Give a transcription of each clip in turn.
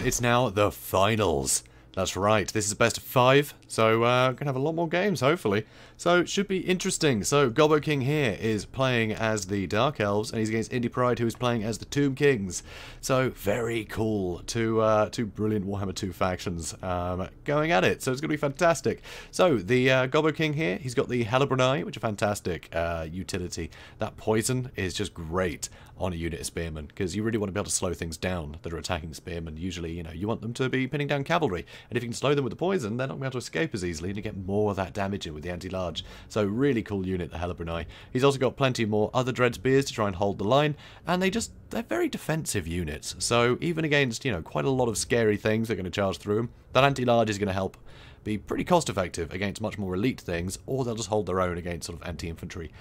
it's now the finals. That's right, this is best of 5, so we're going to have a lot more games, hopefully. So, it should be interesting. So, Gobbo King here is playing as the Dark Elves, and he's against Indypride, who is playing as the Tomb Kings. So, very cool. Two brilliant Warhammer 2 factions going at it, so it's going to be fantastic. So, the Gobbo King here, he's got the Hellebranai, which is a fantastic utility. That poison is just great on a unit of spearmen, because you really want to be able to slow things down that are attacking spearmen. Usually, you know, you want them to be pinning down cavalry, and if you can slow them with the poison, they're not going to be able to escape as easily, and you get more of that damage in with the anti-large. So really cool unit, the Hellebranai. He's also got plenty more other dread spears to try and hold the line, and they're very defensive units. So even against, you know, quite a lot of scary things that are going to charge through them, that anti-large is going to help be pretty cost effective against much more elite things, or they'll just hold their own against sort of anti-infantry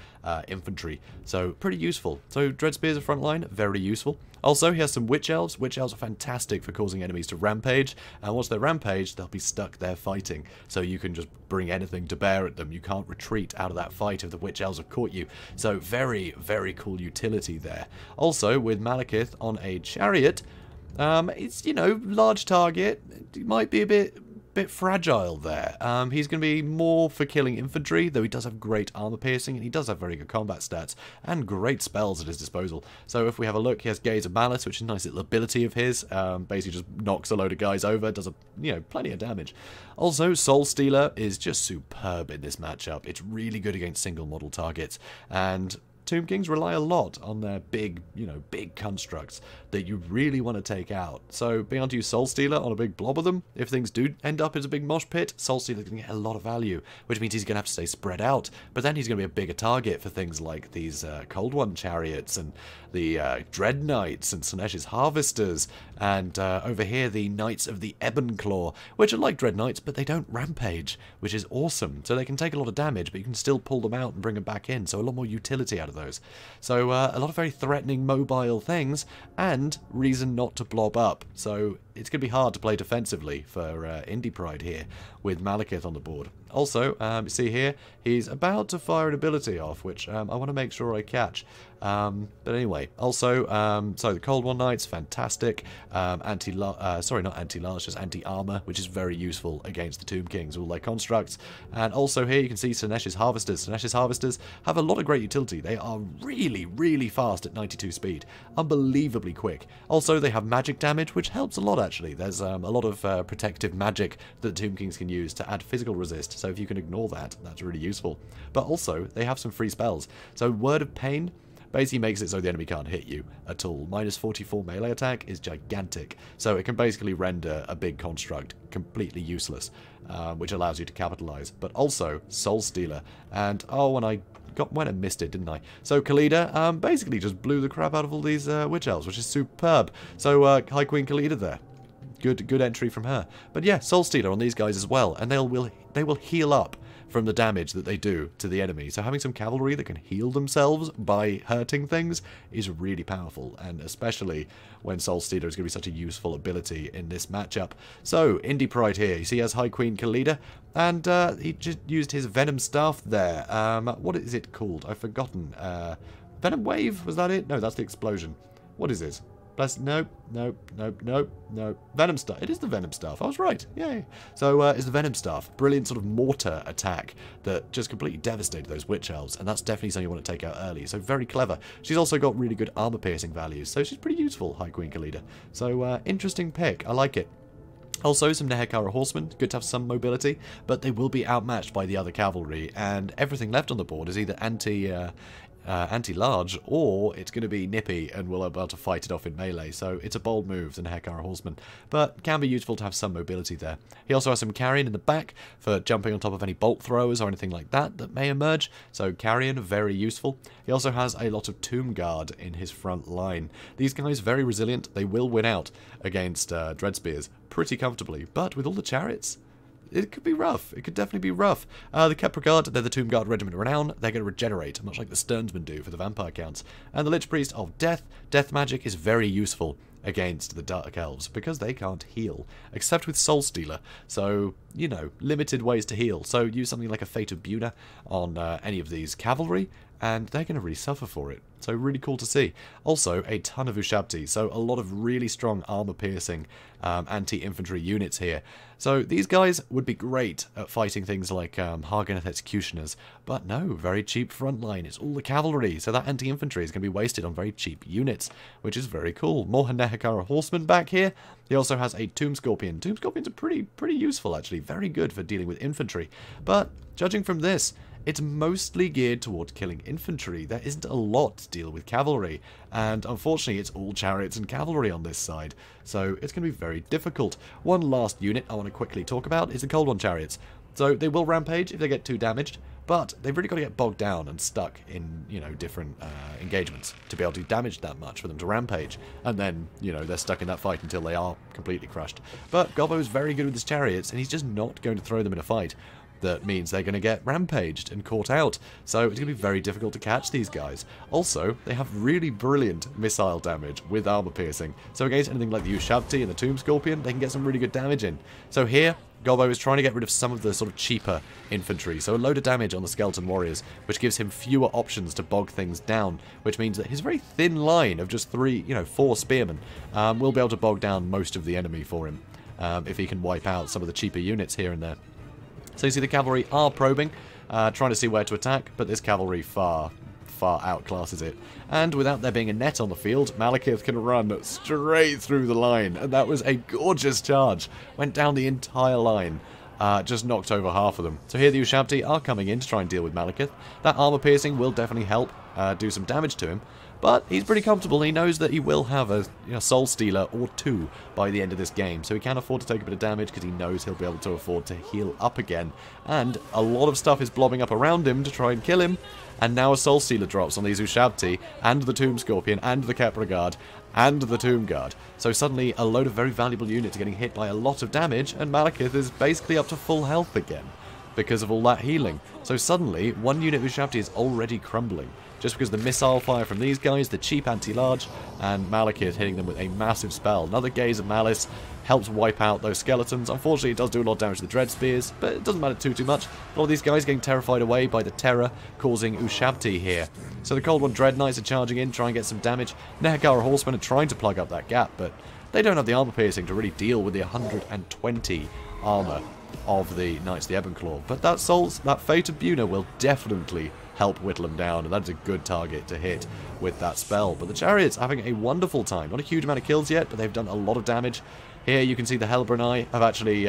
infantry. So pretty useful. So dread spears are frontline, very useful. Also, he has some witch elves. Witch elves are fantastic for causing enemies to rampage, and once they rampage, they'll be stuck there fighting. So you can just bring anything to bear at them. You can't retreat out of that fight if the witch elves have caught you. So very, very cool utility there. Also, with Malekith on a chariot, it's, you know, large target. It might be a bit fragile there. He's going to be more for killing infantry, though he does have great armor piercing, and he does have very good combat stats, and great spells at his disposal. So if we have a look, he has Gaze of Malice, which is a nice little ability of his. Basically just knocks a load of guys over, does plenty of damage. Also, Soul Stealer is just superb in this matchup. It's really good against single model targets, and Tomb Kings rely a lot on their big, big constructs that you really want to take out. So being able to use Soul Stealer on a big blob of them, if things do end up as a big mosh pit, Soul Stealer can get a lot of value, which means he's going to have to stay spread out, but then he's going to be a bigger target for things like these Cold One chariots and the Dread Knights and Slaanesh's Harvesters, and over here the Knights of the Ebon Claw, which are like Dread Knights, but they don't rampage, which is awesome. So they can take a lot of damage, but you can still pull them out and bring them back in, so a lot more utility out of those. So a lot of very threatening mobile things, and reason not to blob up. So it's going to be hard to play defensively for Indypride here with Malekith on the board. Also, you see here, he's about to fire an ability off, which I want to make sure I catch. But anyway, also, so the Cold One Knights, fantastic. Not anti-large, just anti-armor, which is very useful against the Tomb Kings, all their constructs. And also here you can see Slaanesh's Harvesters. Slaanesh's Harvesters have a lot of great utility. They are really, really fast at 92 speed. Unbelievably quick. Also, they have magic damage, which helps a lot, actually. There's a lot of protective magic that the Tomb Kings can use to add physical resist, so if you can ignore that, that's really useful. But also, they have some free spells. So Word of Pain basically makes it so the enemy can't hit you at all. Minus 44 melee attack is gigantic, so it can basically render a big construct completely useless, which allows you to capitalize. But also, Soul Stealer, and when I missed it, didn't I? So Khalida basically just blew the crap out of all these witch elves, which is superb. So High Queen Khalida there. Good entry from her. But yeah, Soul Stealer on these guys as well, and they will heal up from the damage that they do to the enemy. So having some cavalry that can heal themselves by hurting things is really powerful, and especially when Soul Stealer is going to be such a useful ability in this matchup. So Indypride here, you see he has High Queen Khalida, and he just used his Venom Staff there. What is it called? I've forgotten. Venom Wave? Was that it? No, that's the explosion. What is it? Nope. Venom Staff. It is the Venom Staff. I was right. Yay. So it's the Venom Staff. Brilliant sort of mortar attack that just completely devastated those witch elves, and that's definitely something you want to take out early. So very clever. She's also got really good armor piercing values, so she's pretty useful, High Queen Khalida. So interesting pick. I like it. Also, some Nehekara horsemen, good to have some mobility, but they will be outmatched by the other cavalry, and everything left on the board is either anti-large, or it's going to be nippy and we'll be able to fight it off in melee. So it's a bold move, the Nehekara horseman, but can be useful to have some mobility there. He also has some carrion in the back for jumping on top of any bolt throwers or anything like that may emerge, so carrion, very useful. He also has a lot of Tomb Guard in his front line. These guys, very resilient, they will win out against Dread Spears pretty comfortably, but with all the chariots, it could be rough. It could definitely be rough. The Kepra Guard, they're the Tomb Guard Regiment Renown. They're going to regenerate, much like the Sternsmen do for the Vampire Counts. And the Lich Priest of Death. Death magic is very useful against the Dark Elves, because they can't heal, except with Soul Stealer. So, limited ways to heal. So use something like a Fate of Buna on any of these cavalry, and they're going to really suffer for it. So really cool to see. Also, a ton of Ushabti, so a lot of really strong armor-piercing anti-infantry units here. So these guys would be great at fighting things like Harganeth Executioners, but no, very cheap frontline. It's all the cavalry, so that anti-infantry is going to be wasted on very cheap units, which is very cool. More Nehekara Horsemen back here. He also has a Tomb Scorpion. Tomb Scorpions are pretty useful, actually. Very good for dealing with infantry. But, judging from this, it's mostly geared towards killing infantry. There isn't a lot to deal with cavalry, and unfortunately it's all chariots and cavalry on this side, so it's going to be very difficult. One last unit I want to quickly talk about is the Cold One chariots. So they will rampage if they get too damaged, but they've really got to get bogged down and stuck in, you know, different engagements to be able to do damage that much for them to rampage. And then, you know, they're stuck in that fight until they are completely crushed. But Gobbo is very good with his chariots, and he's just not going to throw them in a fight. That means they're going to get rampaged and caught out, so it's going to be very difficult to catch these guys. Also, they have really brilliant missile damage with armor piercing, so against anything like the Ushabti and the Tomb Scorpion, they can get some really good damage in. So here, Gobbo is trying to get rid of some of the sort of cheaper infantry, so a load of damage on the skeleton warriors, which gives him fewer options to bog things down, which means that his very thin line of just 4 spearmen will be able to bog down most of the enemy for him, if he can wipe out some of the cheaper units here and there. So you see the cavalry are probing, trying to see where to attack, but this cavalry far outclasses it. And without there being a net on the field, Malekith can run straight through the line, and that was a gorgeous charge. Went down the entire line, just knocked over half of them. So here the Ushabti are coming in to try and deal with Malekith. That armor piercing will definitely help do some damage to him. But he's pretty comfortable. He knows that he will have a Soul Stealer or 2 by the end of this game. So he can afford to take a bit of damage because he knows he'll be able to afford to heal up again. And a lot of stuff is blobbing up around him to try and kill him. And now a Soul Stealer drops on these Ushabti and the Tomb Scorpion and the Kepra Guard and the Tomb Guard. So suddenly a load of very valuable units are getting hit by a lot of damage, and Malekith is basically up to full health again because of all that healing. So suddenly, one unit of Ushabti is already crumbling, just because the missile fire from these guys, the cheap anti-large, and Malekith hitting them with a massive spell. Another Gaze of Malice helps wipe out those skeletons. Unfortunately, it does do a lot of damage to the Dread Spears, but it doesn't matter too much. A lot of these guys getting terrified away by the terror, causing Ushabti here. So the Cold One Dread Knights are charging in, trying to get some damage. Nehekara Horsemen are trying to plug up that gap, but they don't have the armor piercing to really deal with the 120 armor of the Knights of the Ebon-Claw. But that Fate of Buna will definitely help whittle them down, and that is a good target to hit with that spell. But the Chariots are having a wonderful time. Not a huge amount of kills yet, but they've done a lot of damage. Here you can see the Helbrunai have actually,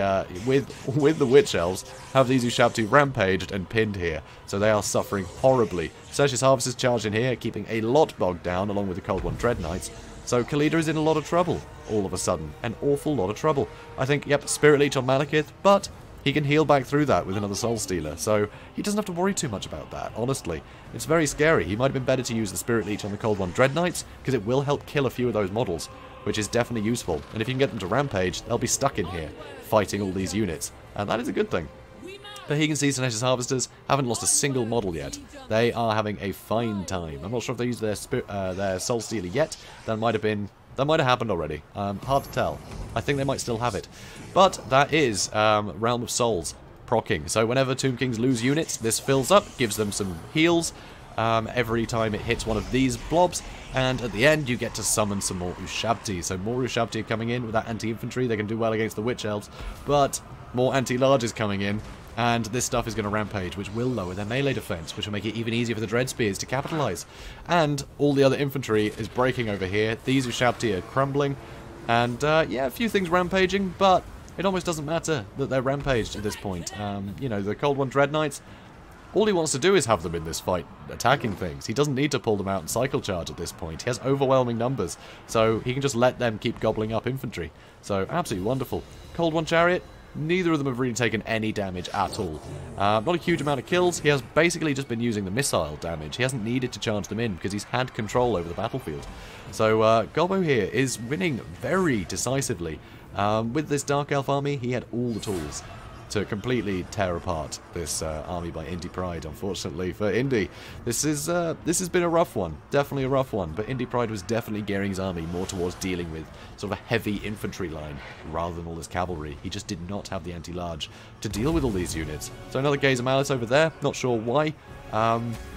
with the Witch Elves, have these Ushabti rampaged and pinned here. So they are suffering horribly. Sertius Harvesters charged in here, keeping a lot bogged down, along with the Cold One Dread Knights. So Khalida is in a lot of trouble, all of a sudden. An awful lot of trouble. I think, yep, Spirit Leech on Malekith, but he can heal back through that with another Soul Stealer, so he doesn't have to worry too much about that, honestly. It's very scary. He might have been better to use the Spirit Leech on the Cold One Dread Knights, because it will help kill a few of those models, which is definitely useful. And if you can get them to rampage, they'll be stuck in here, fighting all these units, and that is a good thing. But he can see Sertius Harvesters haven't lost a single model yet. They are having a fine time. I'm not sure if they used their Soul Stealer yet. That might have happened already. Hard to tell. I think they might still have it. But that is Realm of Souls proccing. So whenever Tomb Kings lose units, this fills up, gives them some heals every time it hits one of these blobs. And at the end, you get to summon some more Ushabti. So more Ushabti are coming in with that anti-infantry. They can do well against the Witch Elves. But more anti-larges coming in. And this stuff is going to rampage, which will lower their melee defense, which will make it even easier for the Dread Spears to capitalize. And all the other infantry is breaking over here. These Ushabti are crumbling. And, yeah, a few things rampaging, but it almost doesn't matter that they're rampaged at this point. You know, the Cold One Dread Knights, all he wants to do is have them in this fight, attacking things. He doesn't need to pull them out and cycle charge at this point. He has overwhelming numbers, so he can just let them keep gobbling up infantry. So, absolutely wonderful. Cold One Chariot, neither of them have really taken any damage at all. Not a huge amount of kills. He has basically just been using the missile damage. He hasn't needed to charge them in because he's had control over the battlefield. So Gobbo here is winning very decisively. With this Dark Elf army, he had all the tools to completely tear apart this army by Indypride, unfortunately for Indy. This has been a rough one, definitely a rough one, but Indypride was definitely gearing his army more towards dealing with sort of a heavy infantry line rather than all this cavalry. He just did not have the anti-large to deal with all these units. So another Gaze of Malice over there, not sure why.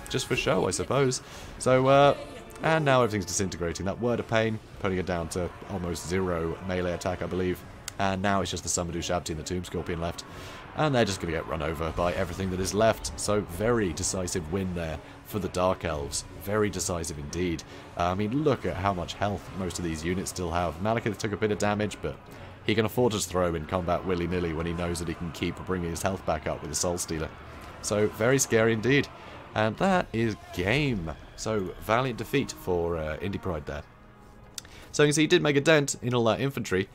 just for show, I suppose. So, and now everything's disintegrating. That Word of Pain, putting it down to almost 0 melee attack, I believe. And now it's just the Summon Shabti and the Tomb Scorpion left. And they're just going to get run over by everything that is left. So very decisive win there for the Dark Elves. Very decisive indeed. I mean, look at how much health most of these units still have. Malekith took a bit of damage, but he can afford to throw in combat willy-nilly when he knows that he can keep bringing his health back up with his Soul Stealer. So very scary indeed. And that is game. So valiant defeat for Indypride there. So you can see he did make a dent in all that infantry.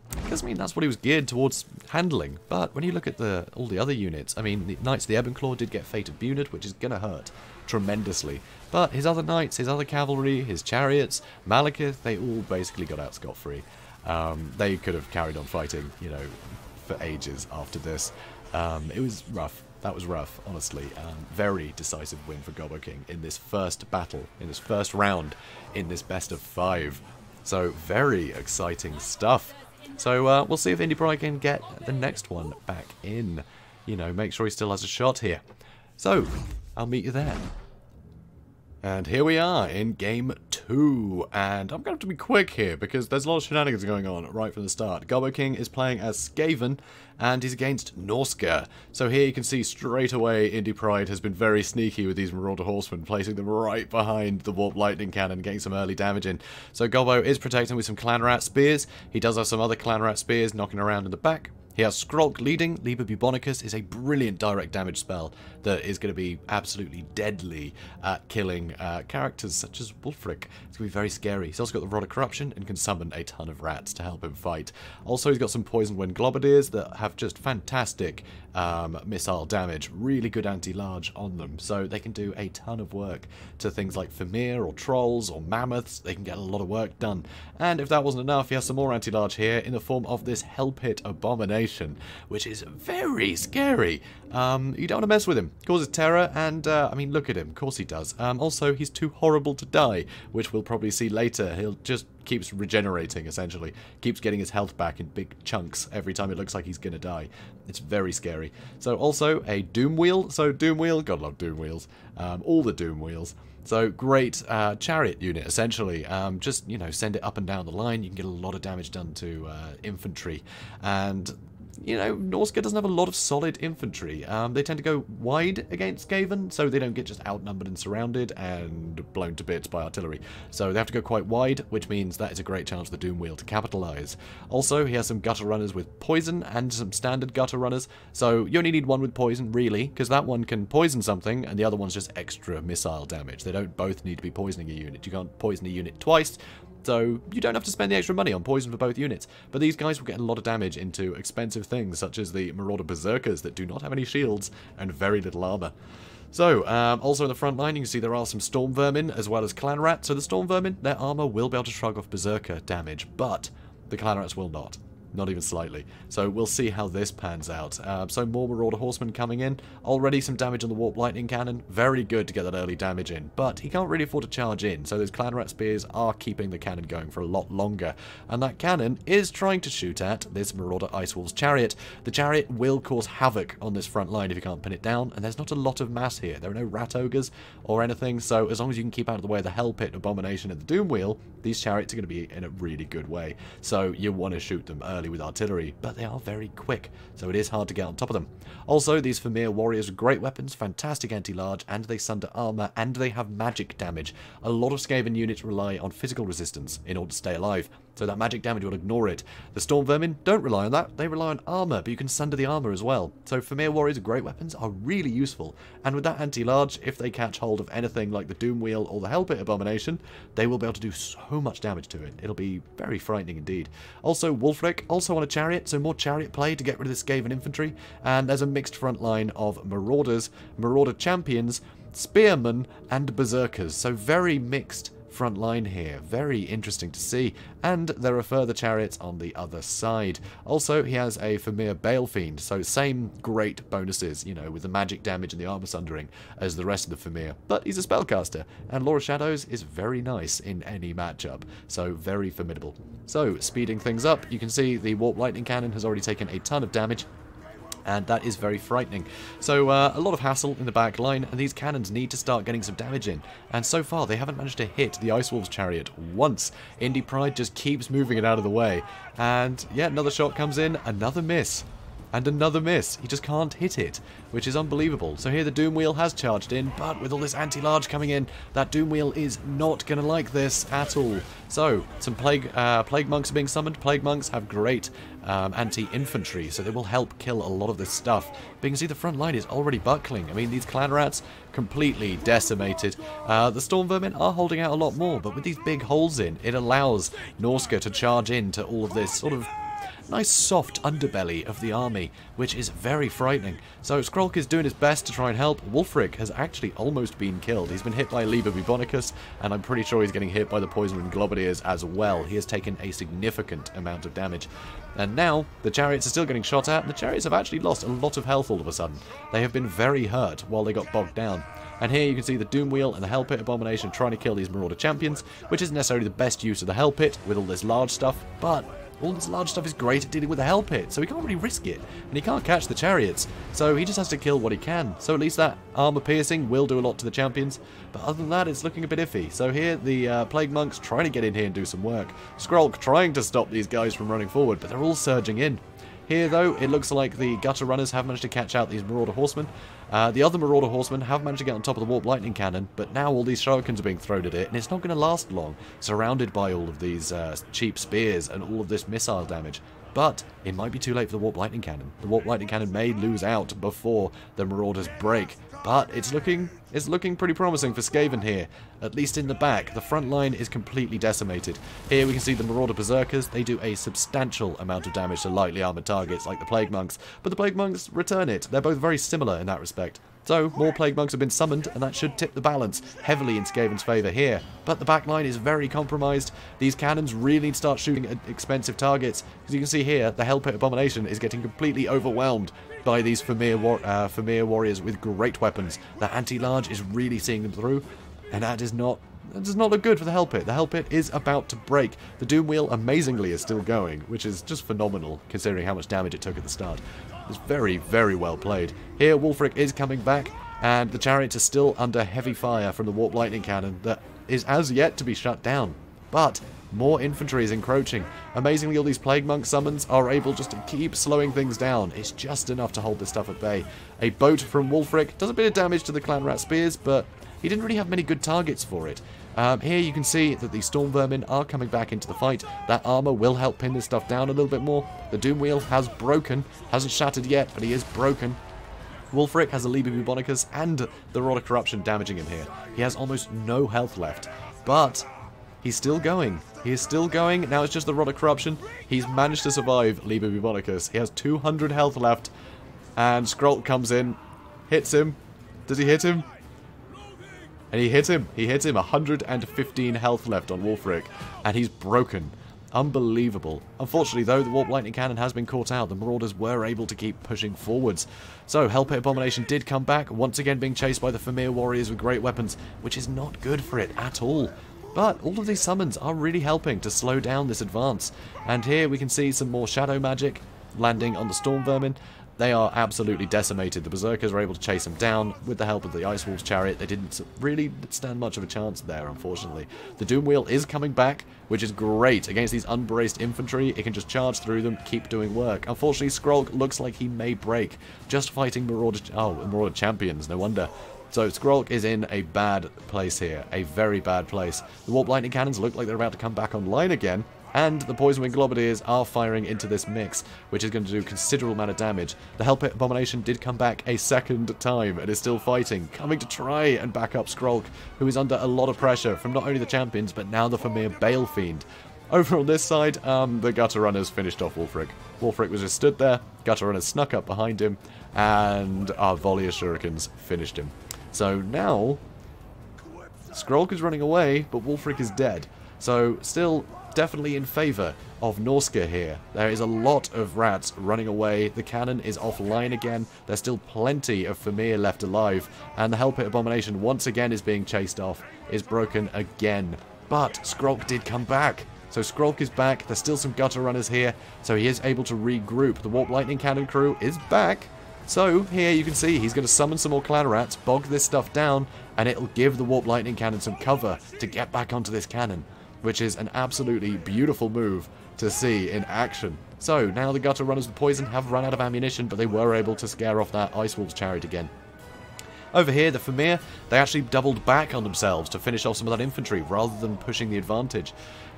Because, I mean, that's what he was geared towards handling. But when you look at all the other units, I mean, the Knights of the Ebon did get Fate of Bunod, which is going to hurt tremendously. But his other knights, his other cavalry, his chariots, Malekith, they all basically got out scot-free. They could have carried on fighting, you know, for ages after this. It was rough. That was rough, honestly. Very decisive win for Gobbo King in this first battle, in this first round, in this best of 5. So, very exciting stuff. So, we'll see if Indypride can get the next one back in. You know, make sure he still has a shot here. So, I'll meet you there. And here we are in Game 2, and I'm going to have to be quick here because there's a lot of shenanigans going on right from the start. Gobbo King is playing as Skaven, and he's against Norsca. So here you can see straight away Indypride has been very sneaky with these Marauder Horsemen, placing them right behind the Warp Lightning Cannon, getting some early damage in. So Gobbo is protecting with some Clan Rat Spears. He does have some other Clan Rat Spears knocking around in the back. He has Skrulk leading. Liber Bubonicus is a brilliant direct damage spell that is going to be absolutely deadly at killing characters such as Wulfric. It's going to be very scary. He's also got the Rod of Corruption and can summon a ton of rats to help him fight. Also, he's got some Poison Wind Globadiers that have just fantastic missile damage. Really good anti-large on them. So they can do a ton of work to things like Fimir or Trolls or Mammoths. They can get a lot of work done. And if that wasn't enough, he has some more anti-large here in the form of this Hellpit Abomination, which is very scary. You don't want to mess with him. Causes terror, and I mean, look at him. Of course he does. Also, he's too horrible to die, which we'll probably see later. He'll just keeps regenerating, essentially. Keeps getting his health back in big chunks every time it looks like he's going to die. It's very scary. So also a Doom Wheel. So Doom Wheel, God love Doom Wheels. All the Doom Wheels. So great chariot unit, essentially. Just, you know, send it up and down the line. You can get a lot of damage done to infantry. And, you know, Norsca doesn't have a lot of solid infantry. They tend to go wide against Skaven, so they don't get just outnumbered and surrounded and blown to bits by artillery. So they have to go quite wide, which means that is a great chance for the Doom Wheel to capitalise. Also, he has some gutter runners with poison and some standard gutter runners. So you only need one with poison, really, because that one can poison something, and the other one's just extra missile damage. They don't both need to be poisoning a unit. You can't poison a unit twice. So you don't have to spend the extra money on poison for both units. But these guys will get a lot of damage into expensive things, such as the Marauder Berserkers that do not have any shields and very little armor. So, also in the front line, you can see there are some Storm Vermin as well as Clan Rat. So the Storm Vermin, their armor will be able to shrug off Berserker damage, but the Clan Rats will not. Not even slightly. So we'll see how this pans out. So more Marauder Horsemen coming in. Already some damage on the Warp Lightning Cannon. Very good to get that early damage in. But he can't really afford to charge in. So those Clan Rat Spears are keeping the cannon going for a lot longer. And that cannon is trying to shoot at this Marauder Ice Wolf's chariot. The chariot will cause havoc on this front line if you can't pin it down. And there's not a lot of mass here. There are no Rat Ogres or anything. So as long as you can keep out of the way of the Hellpit Abomination and the Doom Wheel, these chariots are going to be in a really good way. So you want to shoot them early with artillery, but they are very quick, so it is hard to get on top of them. Also, these Fimir warriors are great weapons, fantastic anti-large, and they sunder armor, and they have magic damage. A lot of Skaven units rely on physical resistance in order to stay alive, so that magic damage will ignore it. The Storm Vermin don't rely on that, they rely on armor, but you can sunder the armor as well. So Fimir warriors' great weapons are really useful, and with that anti-large, if they catch hold of anything like the Doom Wheel or the Hellpit Abomination, they will be able to do so much damage to it. It'll be very frightening indeed. Also, Wulfric, also on a chariot, so more chariot play to get rid of this Skaven infantry, and there's a mixed front line of Marauders, Marauder Champions, Spearmen, and Berserkers, so very mixed front line here. Very interesting to see. And there are further chariots on the other side. Also, he has a Fimir Balefiend, so same great bonuses, you know, with the magic damage and the armor sundering as the rest of the Fimir. But he's a spellcaster, and Law of Shadows is very nice in any matchup, so very formidable. So, speeding things up, you can see the Warp Lightning Cannon has already taken a ton of damage. And that is very frightening. So a lot of hassle in the back line, and these cannons need to start getting some damage in. And so far, they haven't managed to hit the Ice Wolves chariot once. Indypride just keeps moving it out of the way. And yeah, another shot comes in, another miss. And another miss. He just can't hit it, which is unbelievable. So here the Doom Wheel has charged in, but with all this anti-large coming in, that Doom Wheel is not going to like this at all. So, some Plague Monks are being summoned. Plague Monks have great anti-infantry, so they will help kill a lot of this stuff. But you can see the front line is already buckling. I mean, these clan rats, completely decimated. The Storm Vermin are holding out a lot more, but with these big holes in, it allows Norsca to charge into all of this sort of nice soft underbelly of the army, which is very frightening. So Skrolk is doing his best to try and help. Wulfric has actually almost been killed. He's been hit by Liber Bubonicus, and I'm pretty sure he's getting hit by the Poison Globadiers as well. He has taken a significant amount of damage. And now, the chariots are still getting shot at, and the chariots have actually lost a lot of health all of a sudden. They have been very hurt while they got bogged down. And here you can see the Doom Wheel and the Hell Pit Abomination trying to kill these Marauder champions, which isn't necessarily the best use of the Hell Pit with all this large stuff, but all this large stuff is great at dealing with the Hell Pit, so he can't really risk it, and he can't catch the chariots, so he just has to kill what he can. So at least that armor piercing will do a lot to the champions, but other than that, it's looking a bit iffy. So here, the Plague Monks trying to get in here and do some work. Skrolk trying to stop these guys from running forward, but they're all surging in. Here, though, it looks like the Gutter Runners have managed to catch out these Marauder Horsemen. The other Marauder Horsemen have managed to get on top of the Warp Lightning Cannon, but now all these Shurikens are being thrown at it, and it's not going to last long, surrounded by all of these cheap spears and all of this missile damage. But it might be too late for the Warp Lightning Cannon. The Warp Lightning Cannon may lose out before the Marauders break. But it's looking pretty promising for Skaven here, at least in the back. The front line is completely decimated. Here we can see the Marauder Berserkers. They do a substantial amount of damage to lightly armored targets like the Plague Monks, but the Plague Monks return it. They're both very similar in that respect. So, more Plague Monks have been summoned, and that should tip the balance heavily in Skaven's favour here. But the back line is very compromised. These cannons really need to start shooting at expensive targets. As you can see here, the Hell Pit Abomination is getting completely overwhelmed by these Fimir warriors with great weapons. The anti-large is really seeing them through, and that does not look good for the Hell Pit. The Hell Pit is about to break. The Doom Wheel, amazingly, is still going, which is just phenomenal, considering how much damage it took at the start. It's very, very well played. Here, Wulfric is coming back, and the chariots are still under heavy fire from the Warp Lightning Cannon that is as yet to be shut down. But more infantry is encroaching. Amazingly, all these Plague Monk summons are able just to keep slowing things down. It's just enough to hold this stuff at bay. A boat from Wulfric does a bit of damage to the Clan Rat Spears, but he didn't really have many good targets for it. Here you can see that the Storm Vermin are coming back into the fight. That armor will help pin this stuff down a little bit more. The Doom Wheel has broken. Hasn't shattered yet, but he is broken. Wulfric has a Liber Bubonicus and the Rod of Corruption damaging him here. He has almost no health left, but he's still going. He is still going. Now it's just the Rod of Corruption. He's managed to survive Liber Bubonicus. He has 200 health left, and Skrolk comes in, hits him. Does he hit him? And he hit him. He hit him. 115 health left on Wulfric, and he's broken. Unbelievable. Unfortunately, though, the Warp Lightning Cannon has been caught out. The Marauders were able to keep pushing forwards. So, Hell Pit Abomination did come back, once again being chased by the Fimir warriors with great weapons, which is not good for it at all. But all of these summons are really helping to slow down this advance. And here we can see some more shadow magic landing on the Storm Vermin. They are absolutely decimated. The Berserkers are able to chase them down with the help of the Ice Wolves chariot. They didn't really stand much of a chance there, unfortunately. The Doom Wheel is coming back, which is great. Against these unbraced infantry, it can just charge through them, keep doing work. Unfortunately, Skrolk looks like he may break. Just fighting Marauder champions, no wonder. So Skrolk is in a bad place here, a very bad place. The Warp Lightning Cannons look like they're about to come back online again, and the Poison Wing Globadiers are firing into this mix, which is going to do considerable amount of damage. The Hell Pit Abomination did come back a second time and is still fighting, coming to try and back up Skrolk, who is under a lot of pressure from not only the champions, but now the Fimir Balefiend. Over on this side, the Gutter Runners finished off Wulfric. Wulfric was just stood there, Gutter Runners snuck up behind him, and our volley of shurikens finished him. So now, Skrolk is running away, but Wulfric is dead. So still definitely in favour of Norsca here. There is a lot of rats running away. The cannon is offline again. There's still plenty of Fimir left alive. And the Hell Pit Abomination once again is being chased off. Is broken again. But Skrolk did come back. So Skrolk is back. There's still some Gutter Runners here. So he is able to regroup. The Warp Lightning Cannon crew is back. So, here you can see he's going to summon some more clan rats, bog this stuff down, and it'll give the Warp Lightning Cannon some cover to get back onto this cannon, which is an absolutely beautiful move to see in action. So, now the Gutter Runners with Poison have run out of ammunition, but they were able to scare off that Ice Wolf's chariot again. Over here, the Famir, they actually doubled back on themselves to finish off some of that infantry, rather than pushing the advantage.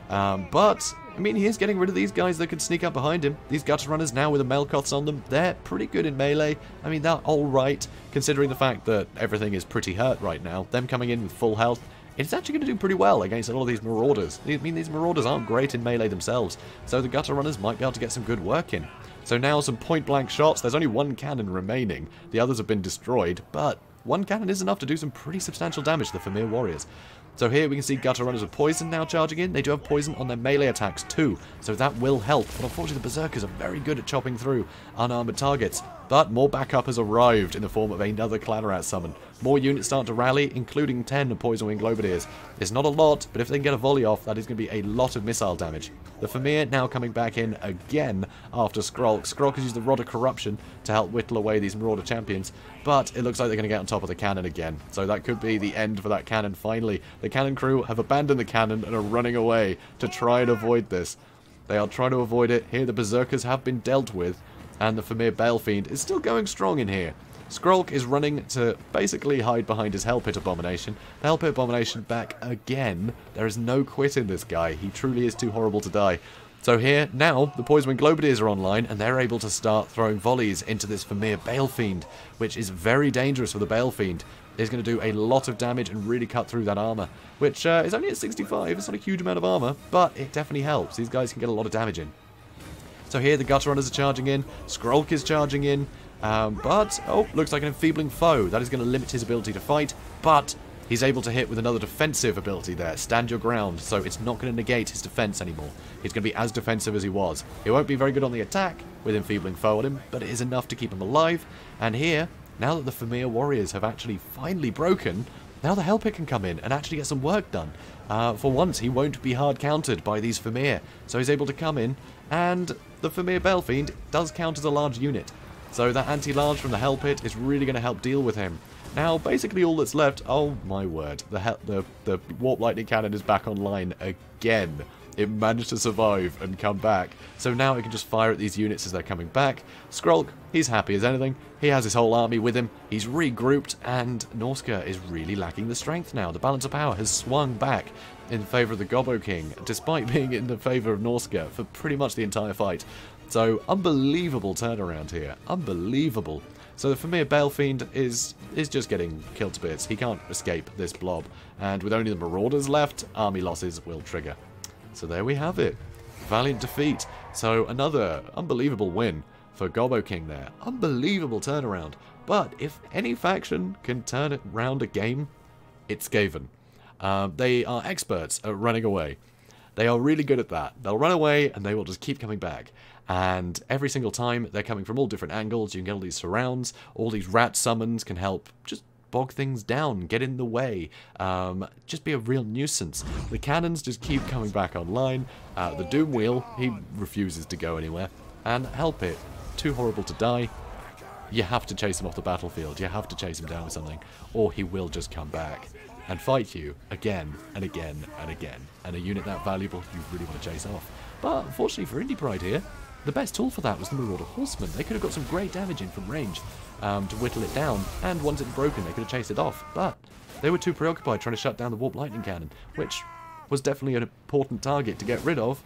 But, I mean, he is getting rid of these guys that could sneak up behind him. These Gutter Runners now with the Melkoths on them, they're pretty good in melee. I mean, they're alright, considering the fact that everything is pretty hurt right now. Them coming in with full health, it's actually going to do pretty well against a lot of these Marauders. I mean, these Marauders aren't great in melee themselves, so the Gutter Runners might be able to get some good work in. So now some point-blank shots. There's only one cannon remaining. The others have been destroyed, but one cannon is enough to do some pretty substantial damage to the Famir Warriors. So here we can see Gutter Runners with Poison now charging in. They do have Poison on their melee attacks too, so that will help. But unfortunately the Berserkers are very good at chopping through unarmored targets. But more backup has arrived in the form of another Clan Rat summon. More units start to rally, including 10 Poison Wing Globadiers. It's not a lot, but if they can get a volley off, that is going to be a lot of missile damage. The Famir now coming back in again after Skrulk. Skrulk has used the Rod of Corruption to help whittle away these Marauder champions, but it looks like they're going to get on top of the cannon again. So that could be the end for that cannon finally. The cannon crew have abandoned the cannon and are running away to try and avoid this. They are trying to avoid it. Here the Berserkers have been dealt with, and the Famir Balefiend is still going strong in here. Skrulk is running to basically hide behind his Hell Pit Abomination. The Hell Pit Abomination back again. There is no quit in this guy. He truly is too horrible to die. So here, now, the Poison Wing Globadiers are online, and they're able to start throwing volleys into this Famir Balefiend, which is very dangerous for the Balefiend. It's going to do a lot of damage and really cut through that armor, which is only at 65. It's not a huge amount of armor, but it definitely helps. These guys can get a lot of damage in. So here the Gutter Runners are charging in, Skrulk is charging in, but, oh, looks like an enfeebling foe. That is going to limit his ability to fight, but he's able to hit with another defensive ability there, Stand Your Ground, so it's not going to negate his defense anymore. He's going to be as defensive as he was. He won't be very good on the attack with enfeebling foe on him, but it is enough to keep him alive. And here, now that the Famir Warriors have actually finally broken, now the Hell Pit can come in and actually get some work done. For once, he won't be hard countered by these Famir, so he's able to come in, and the Famir Balefiend does count as a large unit. So that anti-large from the Hell Pit is really going to help deal with him. Now, basically all that's left, oh my word, the Warp Lightning Cannon is back online again. It managed to survive and come back. So now it can just fire at these units as they're coming back. Skrulk, he's happy as anything. He has his whole army with him. He's regrouped, and Norsca is really lacking the strength now. The balance of power has swung back in favour of the Gobbo King, despite being in the favour of Norsca for pretty much the entire fight. So, unbelievable turnaround here. Unbelievable. So the Famir Balefiend is just getting killed to bits. He can't escape this blob. And with only the Marauders left, army losses will trigger. So there we have it. Valiant defeat. So another unbelievable win for Gobbo King there. Unbelievable turnaround. But if any faction can turn it round a game, it's Skaven. They are experts at running away. They are really good at that. They'll run away and they will just keep coming back. And every single time they're coming from all different angles. You can get all these surrounds. All these rat summons can help just bog things down, get in the way, just be a real nuisance. The cannons just keep coming back online. The Doom Wheel, he refuses to go anywhere. And Hell Pit, too horrible to die. You have to chase him off the battlefield. You have to chase him down with something, or he will just come back and fight you again and again and again. And a unit that valuable, you really want to chase off. But unfortunately for Indypride here, the best tool for that was the Marauder Horsemen. They could have got some great damage in from range to whittle it down, and once it had broken, they could have chased it off. But they were too preoccupied trying to shut down the Warp Lightning Cannon, which was definitely an important target to get rid of.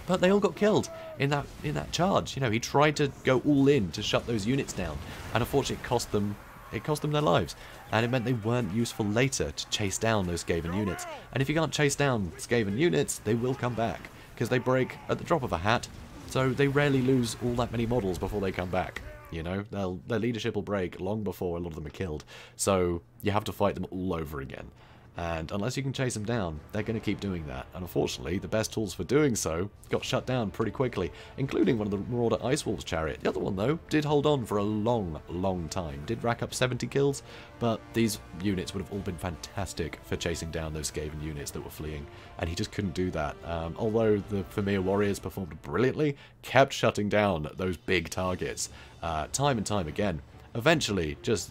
But they all got killed in that charge. You know, he tried to go all in to shut those units down, and unfortunately it cost them their lives. And it meant they weren't useful later to chase down those Skaven units. And if you can't chase down Skaven units, they will come back, because they break at the drop of a hat. So they rarely lose all that many models before they come back. You know, their leadership will break long before a lot of them are killed. So you have to fight them all over again. And unless you can chase them down, they're going to keep doing that. And unfortunately, the best tools for doing so got shut down pretty quickly, including one of the Marauder Ice Wolves chariot. The other one, though, did hold on for a long, long time. Did rack up 70 kills, but these units would have all been fantastic for chasing down those Skaven units that were fleeing. And he just couldn't do that. Although the Vermeer Warriors performed brilliantly, kept shutting down those big targets time and time again. Eventually, just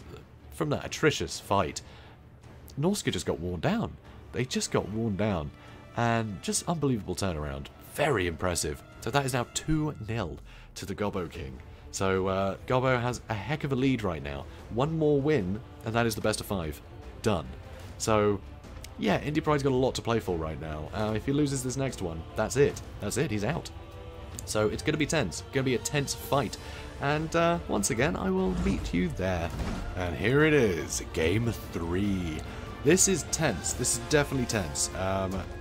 from that atrocious fight, Norsca just got worn down. They just got worn down. And just unbelievable turnaround. Very impressive. So that is now 2-0 to the Gobbo King. So Gobbo has a heck of a lead right now. One more win, and that is the best of 5. Done. So, yeah, Indypride's got a lot to play for right now. If he loses this next one, that's it. That's it. He's out. So it's going to be tense. Going to be a tense fight. And once again, I will meet you there. And here it is. Game 3. This is tense. This is definitely tense.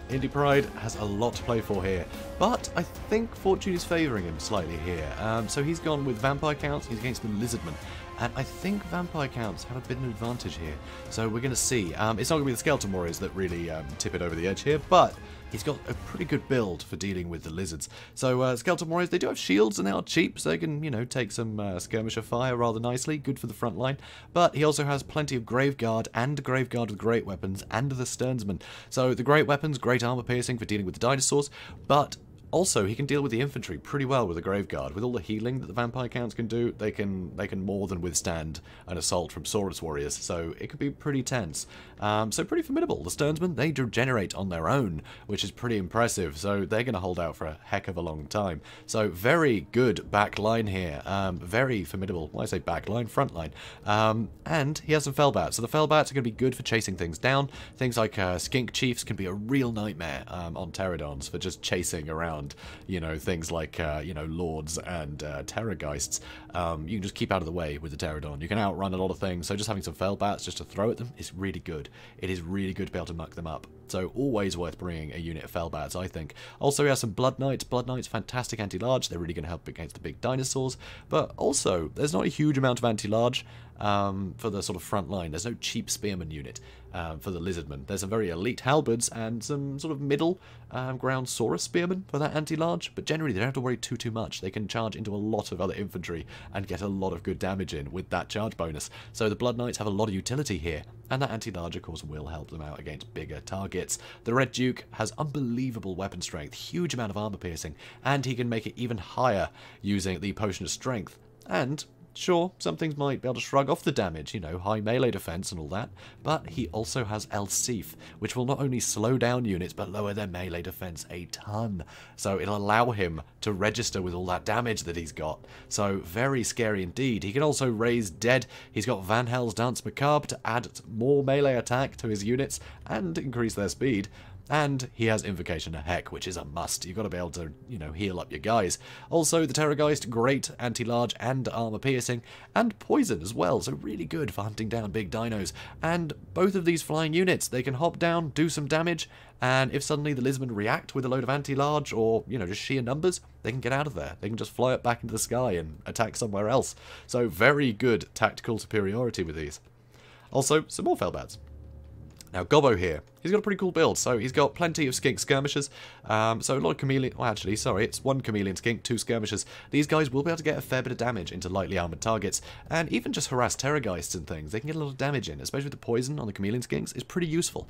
Indypride has a lot to play for here, but I think fortune is favouring him slightly here. So he's gone with vampire counts. He's against the Lizardmen, and I think vampire counts have a bit of an advantage here. So we're going to see. It's not going to be the Skeleton Warriors that really tip it over the edge here, but he's got a pretty good build for dealing with the lizards. So Skeleton Warriors, they do have shields and they are cheap, so they can, you know, take some skirmisher fire rather nicely. Good for the front line. But he also has plenty of Graveguard and Graveguard with great weapons and the Sternsmen. So the great weapons, great armor piercing for dealing with the dinosaurs, but also, he can deal with the infantry pretty well with the Graveguard. With all the healing that the vampire counts can do, they can more than withstand an assault from Saurus warriors. So it could be pretty tense. So pretty formidable. The Sternsmen, they regenerate on their own, which is pretty impressive. So they're going to hold out for a heck of a long time. So very good back line here. Very formidable. Why I say back line, front line. And he has some Fellbats. So the Fellbats are going to be good for chasing things down. Things like Skink Chiefs can be a real nightmare on Pterodons for just chasing around. You know, things like, you know, Lords and Terrorgeists. You can just keep out of the way with the Pterodon. You can outrun a lot of things, so just having some Fellbats just to throw at them is really good. It is really good to be able to muck them up. So always worth bringing a unit of Fellbats, I think. Also, we have some Blood Knights. Blood Knights, fantastic anti-large. They're really going to help against the big dinosaurs. But also, there's not a huge amount of anti-large for the sort of front line. There's no cheap Spearman unit for the Lizardmen. There's some very elite Halberds and some sort of middle ground Saurus Spearmen for that anti-large. But generally, they don't have to worry too much. They can charge into a lot of other infantry and get a lot of good damage in with that charge bonus. So the Blood Knights have a lot of utility here. And that anti-large, of course, will help them out against bigger targets. The Red Duke has unbelievable weapon strength, huge amount of armor piercing, and he can make it even higher using the Potion of Strength. And sure, some things might be able to shrug off the damage, you know, high melee defense and all that, but he also has Elsif, which will not only slow down units, but lower their melee defense a ton. So it'll allow him to register with all that damage that he's got. So very scary indeed. He can also raise dead. He's got Van Hel's Dance Macabre to add more melee attack to his units and increase their speed. And he has Invocation of Heck, which is a must. You've got to be able to, you know, heal up your guys. Also, the Terrorgeist, great anti-large and armor piercing, and poison as well, so really good for hunting down big dinos. And both of these flying units, they can hop down, do some damage, and if suddenly the Lizardmen react with a load of anti-large or, you know, just sheer numbers, they can get out of there. They can just fly up back into the sky and attack somewhere else. So very good tactical superiority with these. Also, some more Fellbats. Now, Gobbo here, he's got a pretty cool build. So he's got plenty of skink skirmishers. So a lot of chameleon... Well, actually, sorry, it's one chameleon skink, 2 skirmishers. These guys will be able to get a fair bit of damage into lightly armoured targets. And even just harass Terrorgeists and things, they can get a lot of damage in, especially with the poison on the chameleon skinks. It's pretty useful.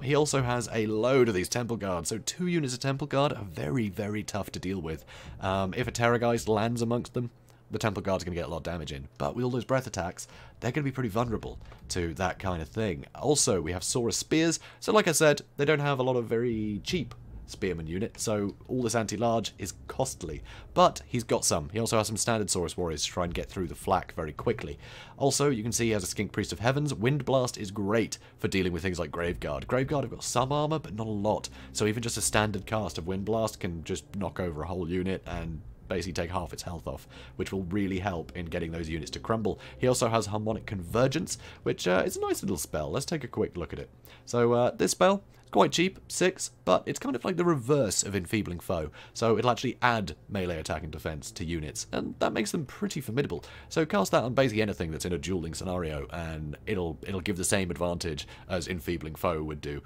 He also has a load of these Temple Guards. So 2 units of Temple Guard are very, very tough to deal with. If a Terrorgeist lands amongst them, the Temple Guard's going to get a lot of damage in. But with all those breath attacks, they're going to be pretty vulnerable to that kind of thing. Also, we have Saurus Spears. So like I said, they don't have a lot of very cheap Spearman units, so all this anti-large is costly. But he's got some. He also has some standard Saurus Warriors to try and get through the flak very quickly. Also, you can see he has a Skink Priest of Heavens. Wind Blast is great for dealing with things like Graveguard. Graveguard have got some armor, but not a lot. So even just a standard cast of Wind Blast can just knock over a whole unit and basically take half its health off, which will really help in getting those units to crumble. He also has Harmonic Convergence, which is a nice little spell. Let's take a quick look at it. So this spell quite cheap, 6, but it's kind of like the reverse of Enfeebling Foe. So it'll actually add melee attack and defense to units, and that makes them pretty formidable. So cast that on basically anything that's in a dueling scenario, and it'll give the same advantage as Enfeebling Foe would do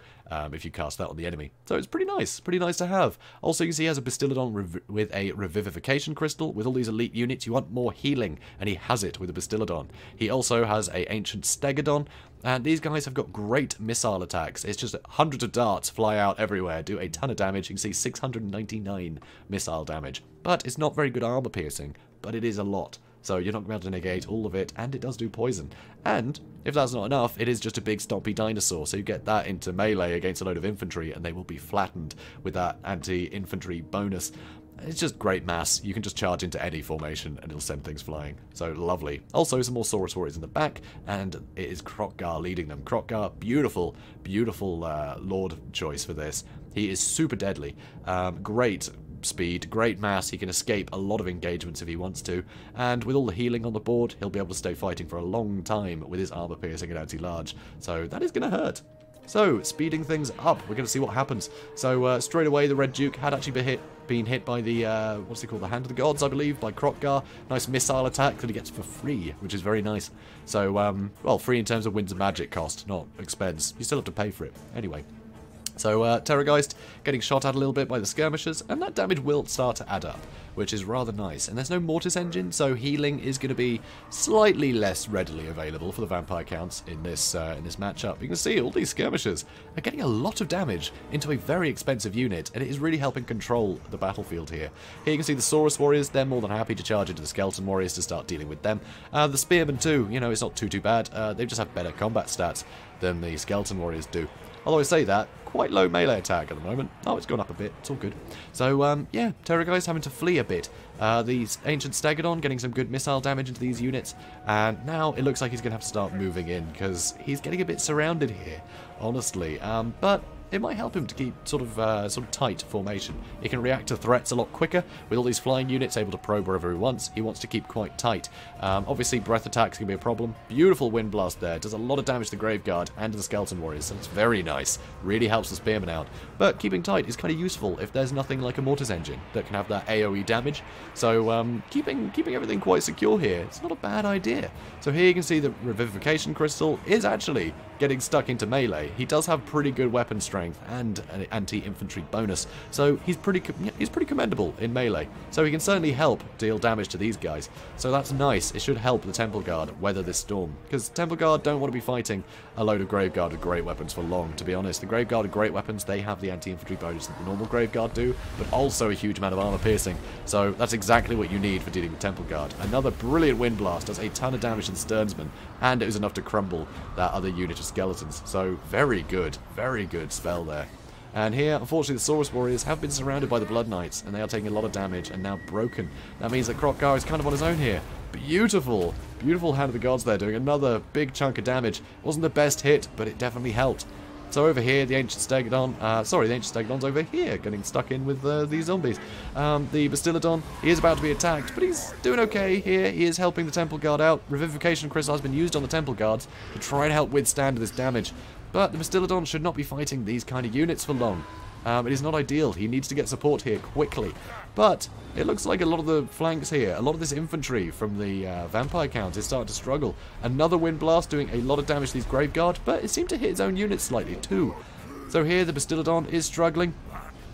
if you cast that on the enemy. So it's pretty nice to have. Also, you can see he has a Bastiladon with a Revivification Crystal. With all these elite units, you want more healing, and he has it with a Bastiladon. He also has a Ancient Stegodon, and these guys have got great missile attacks. It's just hundreds of darts fly out everywhere, do a ton of damage. You can see 699 missile damage. But it's not very good armor piercing, but it is a lot. So you're not going to be able to negate all of it, and it does do poison. And, if that's not enough, it is just a big stompy dinosaur, so you get that into melee against a load of infantry, and they will be flattened with that anti-infantry bonus. It's just great mass. You can just charge into any formation, and it'll send things flying. So, lovely. Also, some more Saurus Warriors in the back, and it is Kroq-Gar leading them. Kroq-Gar, beautiful, beautiful Lord choice for this. He is super deadly. Great speed, great mass, he can escape a lot of engagements if he wants to, and with all the healing on the board, he'll be able to stay fighting for a long time with his armor piercing and anti-large, so that is going to hurt. So, speeding things up, we're going to see what happens. So, straight away, the Red Duke had actually been hit by the, what's it called, the Hand of the Gods, I believe, by Kroq-Gar. Nice missile attack that he gets for free, which is very nice. So, well, free in terms of Winds of Magic cost, not expense. You still have to pay for it. Anyway. So, Terrorgeist getting shot at a little bit by the skirmishers, and that damage will start to add up, which is rather nice. And there's no Mortis engine, so healing is going to be slightly less readily available for the vampire counts in this matchup. You can see all these skirmishers are getting a lot of damage into a very expensive unit, and it is really helping control the battlefield here. Here you can see the Saurus Warriors, they're more than happy to charge into the Skeleton Warriors to start dealing with them. The Spearmen too, you know, it's not too bad. They just have better combat stats than the Skeleton Warriors do. Although I say that, quite low melee attack at the moment. Oh, it's gone up a bit. It's all good. So, yeah, Terrorgeist having to flee a bit. The Ancient Stegodon getting some good missile damage into these units. And now it looks like he's going to have to start moving in, because he's getting a bit surrounded here, honestly. But it might help him to keep sort of tight formation. He can react to threats a lot quicker. With all these flying units able to probe wherever he wants, he wants to keep quite tight. Obviously, breath attacks can be a problem. Beautiful Wind Blast there. Does a lot of damage to the Graveguard and to the Skeleton Warriors, so it's very nice. Really helps the Spearmen out. But keeping tight is kind of useful if there's nothing like a Mortis engine that can have that AoE damage. So keeping everything quite secure here, it's not a bad idea. So here you can see the Revivification Crystal is actually getting stuck into melee. He does have pretty good weapon strength and an anti-infantry bonus, so he's pretty commendable in melee. So he can certainly help deal damage to these guys. So that's nice. It should help the Temple Guard weather this storm, because Temple Guard don't want to be fighting a load of Graveguard with great weapons for long, to be honest. The Graveguard with great weapons, they have the anti-infantry bonus that the normal Graveguard do, but also a huge amount of armor piercing. So that's exactly what you need for dealing with Temple Guard. Another brilliant Wind Blast does a ton of damage to the Sternsman, and it was enough to crumble that other unit of skeletons. So very good spell there. And here, unfortunately, the Saurus Warriors have been surrounded by the Blood Knights, and they are taking a lot of damage and now broken. That means that Kroq-Gar is kind of on his own here. Beautiful Hand of the Gods there, doing another big chunk of damage. Wasn't the best hit, but it definitely helped. So over here, the Ancient Stegodon, the Ancient Stegodon's over here, getting stuck in with these zombies. The Bastiladon, he is about to be attacked, but he's doing okay here. He is helping the Temple Guard out. Revivification Crystal has been used on the Temple Guards to try and help withstand this damage. But the Bastiladon should not be fighting these kind of units for long. It is not ideal. He needs to get support here quickly. But it looks like a lot of the flanks here, a lot of this infantry from the vampire count is starting to struggle. Another Wind Blast doing a lot of damage to these Graveguard, but it seemed to hit its own units slightly too. So here the Bastiladon is struggling.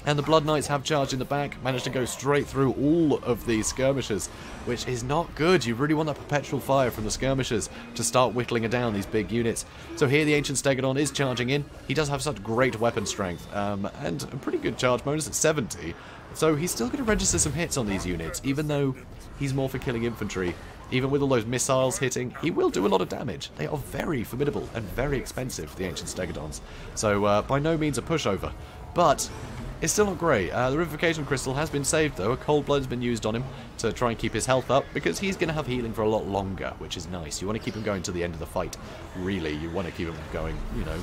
And the Blood Knights have charged in the back, managed to go straight through all of these skirmishers, which is not good. You really want that perpetual fire from the skirmishers to start whittling down these big units. So here the Ancient Stegodon is charging in. He does have such great weapon strength, and a pretty good charge bonus at 70. So he's still going to register some hits on these units, even though he's more for killing infantry. Even with all those missiles hitting, he will do a lot of damage. They are very formidable and very expensive, the Ancient Stegodons. So by no means a pushover. But it's still not great. The Revivification Crystal has been saved, though. A Cold Blood has been used on him to try and keep his health up, because he's going to have healing for a lot longer, which is nice. You want to keep him going to the end of the fight. Really, you want to keep him going, you know,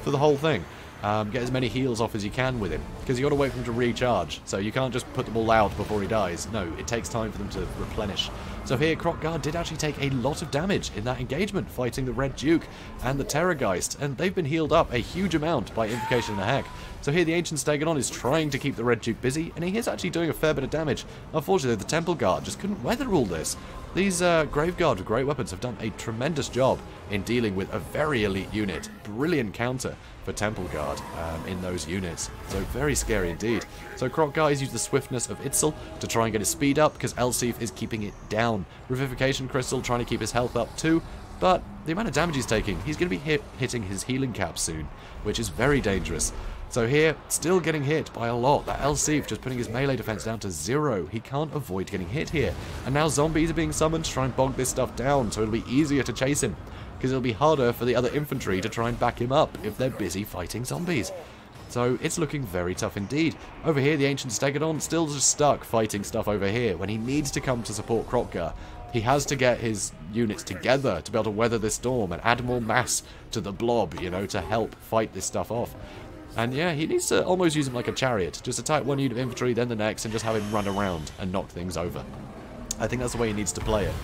for the whole thing. Get as many heals off as you can with him, because you got to wait for him to recharge, so you can't just put them all out before he dies. No, it takes time for them to replenish. So here, Kroq-Gar did actually take a lot of damage in that engagement, fighting the Red Duke and the Terrorgeist, and they've been healed up a huge amount by Invocation of the Heck. So here the Ancient Stegodon is trying to keep the Red Duke busy, and he is actually doing a fair bit of damage. Unfortunately, the Temple Guard just couldn't weather all this. These Grave Guard with great weapons have done a tremendous job in dealing with a very elite unit. Brilliant counter for Temple Guard in those units. So very scary indeed. So Kroq-Gar has used the swiftness of Itzel to try and get his speed up, because Elsif is keeping it down. Revivification Crystal trying to keep his health up too. But the amount of damage he's taking, he's going to be hitting his healing cap soon, which is very dangerous. So here, still getting hit by a lot. That Elsif just putting his melee defense down to 0. He can't avoid getting hit here. And now zombies are being summoned to try and bog this stuff down, so it'll be easier to chase him, because it'll be harder for the other infantry to try and back him up if they're busy fighting zombies. So it's looking very tough indeed. Over here, the Ancient Stegodon still just stuck fighting stuff over here when he needs to come to support Kroq-Gar. He has to get his units together to be able to weather this storm and add more mass to the blob, you know, to help fight this stuff off. And yeah, he needs to almost use him like a chariot. Just attack one unit of infantry, then the next, and just have him run around and knock things over. I think that's the way he needs to play it.